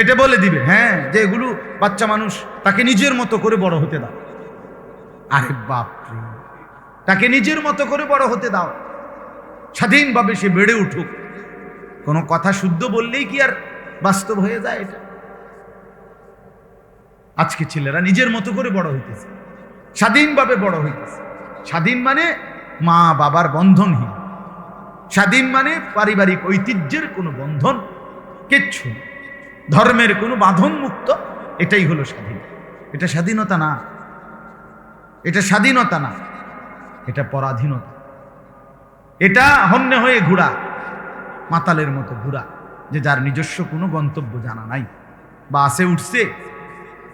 Speaker 1: এটা বলে দিবে হ্যাঁ যে এগুলো বাচ্চা মানুষ, তাকে নিজের মতো করে বড় হতে দাও। আরে বাপরে, তাকে নিজের মতো করে বড় হতে দাও, স্বাধীনভাবে সে বেড়ে উঠুক। কোনো কথা শুদ্ধ বললেই কি আর বাস্তব হয়ে যায়? এটা আজকে ছেলেরা নিজের মতো করে বড় হইতেছে, স্বাধীনভাবে বড় হইতেছে। স্বাধীন মানে মা বাবার বন্ধনহীন, স্বাধীন মানে পারিবারিক ঐতিহ্যের কোনো বন্ধন কিচ্ছু, ধর্মের কোনো বাঁধন মুক্ত। এটাই হলো স্বাধীন। এটা স্বাধীনতা না, এটা স্বাধীনতা না, এটা পরাধীনতা। এটা হন্যে হয়ে ঘোরা, মাতালের মতো ঘোরা, যে যার নিজস্ব কোনো গন্তব্য জানা নাই। বাসে উঠছে,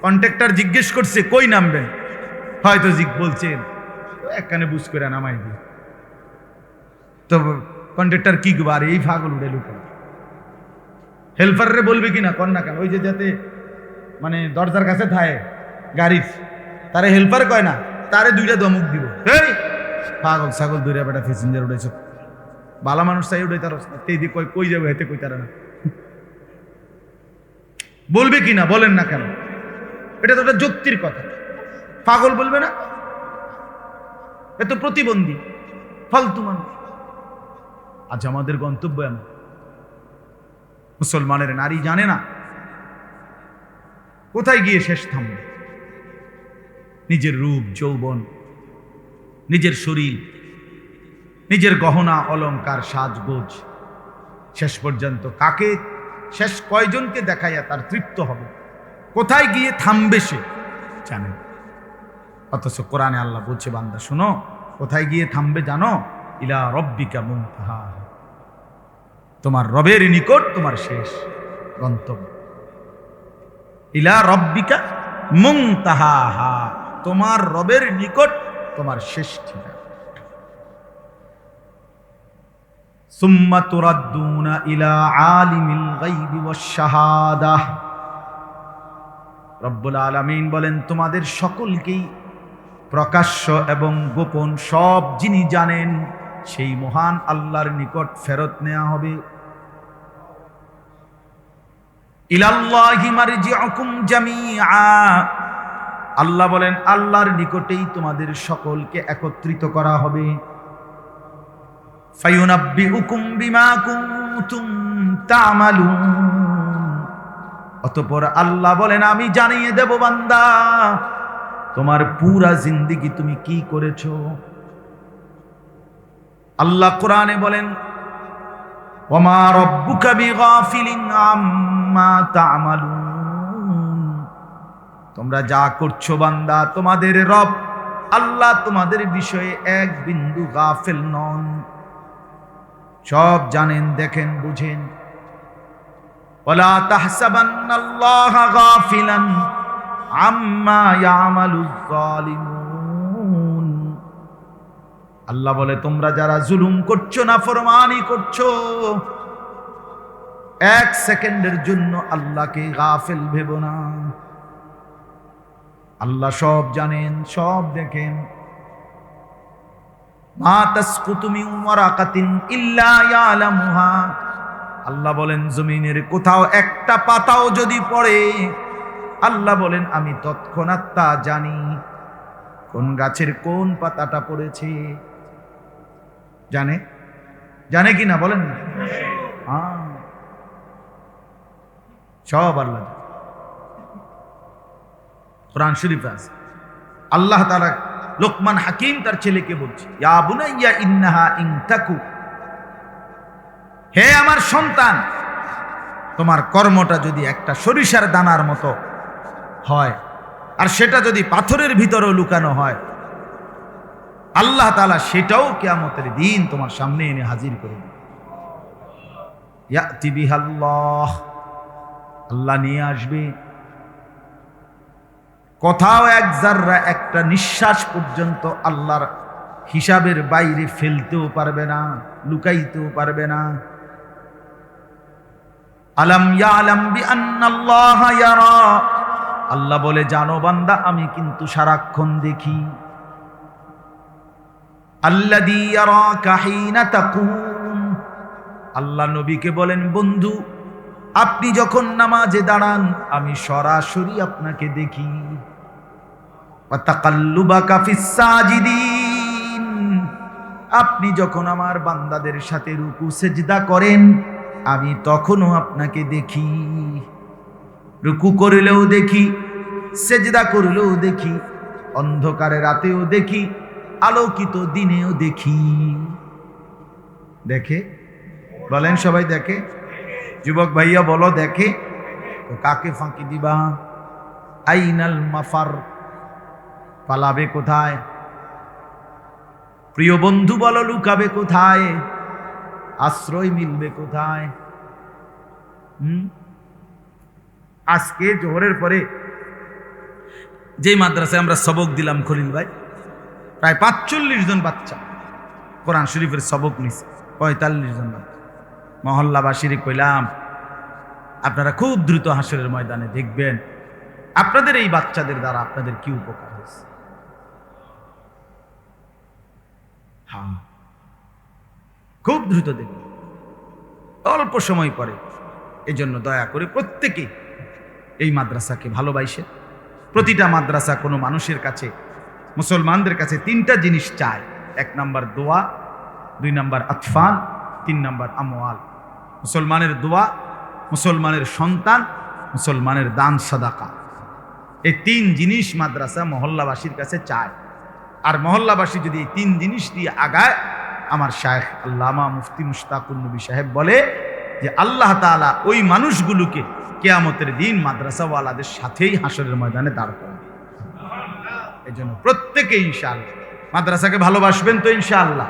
Speaker 1: কন্ট্রাক্টর জিজ্ঞেস করছে কই নামবেন, হয়তো বলছেন এক কানে বুঝ করে নামাই দিয়ে। তো কন্ট্রাক্টর কি বার এই ফাগল উড়ে লুকে হেল্পাররে বলবে কিনা কর না কেন, ওই যে যাতে মানে দরজার কাছে থাকে গাড়ির, তারে হেল্পার কয় না, তারে 2টা দমক দিব। এই পাগল ছাগল দূরে বেটা প্যাসেঞ্জার উঠেছ, বালা মানুষ চাই উঠে তার কই যাবে, হেতে কই তারা না বলবে কিনা বলেন না কেন? এটা তো একটা যুক্তির কথা। পাগল বলবে না, এত প্রতিবন্ধী ফালতু মানুষ। আজ আমাদের গন্তব্য এমন। মুসলমানের নারী জানে না কোথায় গিয়ে শেষ থামবে। নিজের রূপ যৌবন, নিজের শরীর, নিজের গহনা অলংকার সাজগোজ, শেষ পর্যন্ত কাকে, শেষ কয়জনকে দেখাইয়া তার তৃপ্ত হবে, কোথায় গিয়ে থামবে সে জানে। অথচ কোরআনে আল্লাহ বলছে, বান্দা শুনো, কোথায় গিয়ে থামবে জানো? ইলা রব্বিকা মুনতাহা, তোমার রবের নিকট তোমার শেষ গন্তব্য। ইলা রব্বিকা মুনতাহা, তোমার রবের নিকট তোমার শেষ ঠিকানা। সুম্মা তুরাদ্দুনা ইলা আলিমিল গায়বি ওয়াশ শাহাদাহ। রব্বুল আলামিন বলেন, তোমাদের সকলকেই প্রকাশ্য এবং গোপন সব যিনি জানেন সেই মহান আল্লাহর নিকট ফেরত নেওয়া হবে। ইলাল্লাহি মারজিউকুম জামিআ, আল্লাহ বলেন আল্লাহর নিকটেই তোমাদের সকলকে একত্রিত করা হবে। ফায়ুনাব্বিউকুম বিমা কুনতুম তা'মালুন, অতঃপর আল্লাহ বলেন আমি জানিয়ে দেব বান্দা তোমার পুরা জিন্দেগি তুমি কি করেছো। আল্লাহ কোরআনে বলেন, ওয়ামা রাব্বুকা বিগাফিলিন আম্মা তা'মালুন, তোমরা যা করছো বান্দা, তোমাদের রব আল্লাহ তোমাদের বিষয়ে এক বিন্দু গাফিল নন, সব জানেন, দেখেন, বুঝেন। ওয়ালা তাহসাবান্নাল্লাহা গাফিলান আম্মা ইয়ামালুজ জালিমুন, আল্লাহ বলে তোমরা যারা জুলুম করছো, নাফরমানি করছো, এক সেকেন্ডের জন্য আল্লাহকে গাফিল ভেবো না। আল্লাহ সব জানেন, সব দেখেন। মা তাসকুতু মিন ওয়ারাকাতিন ইল্লা ইয়ালামুহা, আল্লাহ বলেন জমিনের কোথাও একটা পাতাও যদি পড়ে, আল্লাহ বলেন আমি তৎক্ষণাৎ তা জানি। কোন গাছের কোন পাতাটা পড়েছে জানে, জানে কি না বলেন না? সব আল্লাহ। কোরআন শরীফে আছে, আল্লাহ তাআলা লোকমান হাকিম তার ছেলেকে বলছে, ইয়া বুনাইয়া ইন্নাহা ইন তাকু, হে আমার সন্তান, তোমার কর্মটা যদি একটা সরিষার দানার মতো হয়, আর সেটা যদি পাথরের ভিতরেও লুকানো হয়, আল্লাহ তাআলা সেটাও কিয়ামতের দিন তোমার সামনে এনে হাজির করে দেবে। ইয়াতি বিহাল্লাহ, আল্লাহ নিয়ে আসবে। কোথাও এক জাররা, একটা নিঃশ্বাস পর্যন্ত আল্লাহর হিসাবের বাইরে ফেলতেও পারবে না, লুকাইতেও পারবে না। আলাম ইয়ালাম বিআন্নাল্লাহ ইয়ারা, আল্লাহ বলে জানো বান্দা আমি কিন্তু সারাক্ষণ দেখি। আল্লাযী ইয়ারাকা হিনা তাকুম, আল্লাহ নবীকে বলেন বন্ধু আপনি যখন নামাজে দাঁড়ান আমি সরাসরি আপনাকে দেখি। ওয়া তাকাল্লুবাকা ফিস সাজিদিন, আপনি যখন আমার বান্দাদের সাথে রুকু সেজদা করেন আমি তখনও আপনাকে দেখি। রুকু করলেও দেখি, সেজদা করলেও দেখি, অন্ধকারে রাতেও দেখি, আলোকিত দিনেও দেখি। দেখে? বলেন সবাই দেখে? যুবক ভাইয়া বলো দেখে? তো কাকে ফাঁকি দিবা? আইনাল মাফার, পালাবে কোথায়? প্রিয় বন্ধু বলো লুকাবে কোথায়? আশ্রয় মিলবে কোথায়? আজকে জোহরের পরে যে মাদ্রাসায় আমরা সবক দিলাম খলিল ভাই, প্রায় ৪৫ জন বাচ্চা কোরআন শরীফের সবক নিছে। ৪৫ জন বাচ্চা। মহল্লাবাসীর কইলাম আপনারা খুব দ্রুত হাসরের ময়দানে দেখবেন আপনাদের এই বাচ্চাদের দ্বারা আপনাদের কি উপকার হয়েছে। হ্যাঁ, খুব দ্রুত দেখবেন, অল্প সময় পরে। এজন্য দয়া করে প্রত্যেকে এই মাদ্রাসাকে ভালোবাসে। প্রতিটা মাদ্রাসা কোনো মানুষের কাছে, মুসলমানদের কাছে 3টা জিনিস চায়। 1 নাম্বার দোয়া, 2 নাম্বার আতফাল, 3 নাম্বার আমওয়াল। মুসলমানের দোয়া, মুসলমানের সন্তান, মুসলমানের দান সাদাকা, এই 3 জিনিস মাদ্রাসা মহল্লাবাসীর কাছে চায়। আর মহল্লাবাসী যদি এই 3 জিনিস দিয়ে আগায়, আমার শায়েখ আল্লামা মুফতি মুশতাকুর নবী সাহেব বলে যে আল্লাহ তাআলা ওই মানুষগুলোকে কিয়ামতের দিন মাদ্রাসাওয়ালাদের সাথেই হাসরের ময়দানে দাঁড় করাবে। এই জন্য প্রত্যেকে ইনশাআল্লাহ মাদ্রাসাকে ভালোবাসবেন তো ইনশাআল্লাহ।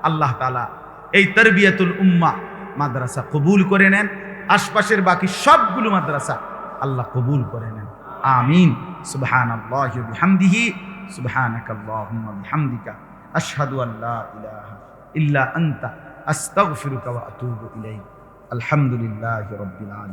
Speaker 1: আল্লাহ তাআলা এই তারবিয়াতুল উম্মাহ মাদ্রাসা কবুল করে নেন, আশপাশের বাকি সবগুলো মাদ্রাসা আল্লাহ কবুল করে নেন। আমিন। সুবহানাল্লাহি ওয়া বিহামদিহি, সুবহানাকাল্লাহুম্মা বিহামদিকা, আশহাদু আল্লা ইলাহা ইল্লা আনতা, আস্তাগফিরুকা ওয়া আতুবু ইলাইক। আলহামদুলিল্লাহি রাব্বিল আলামিন।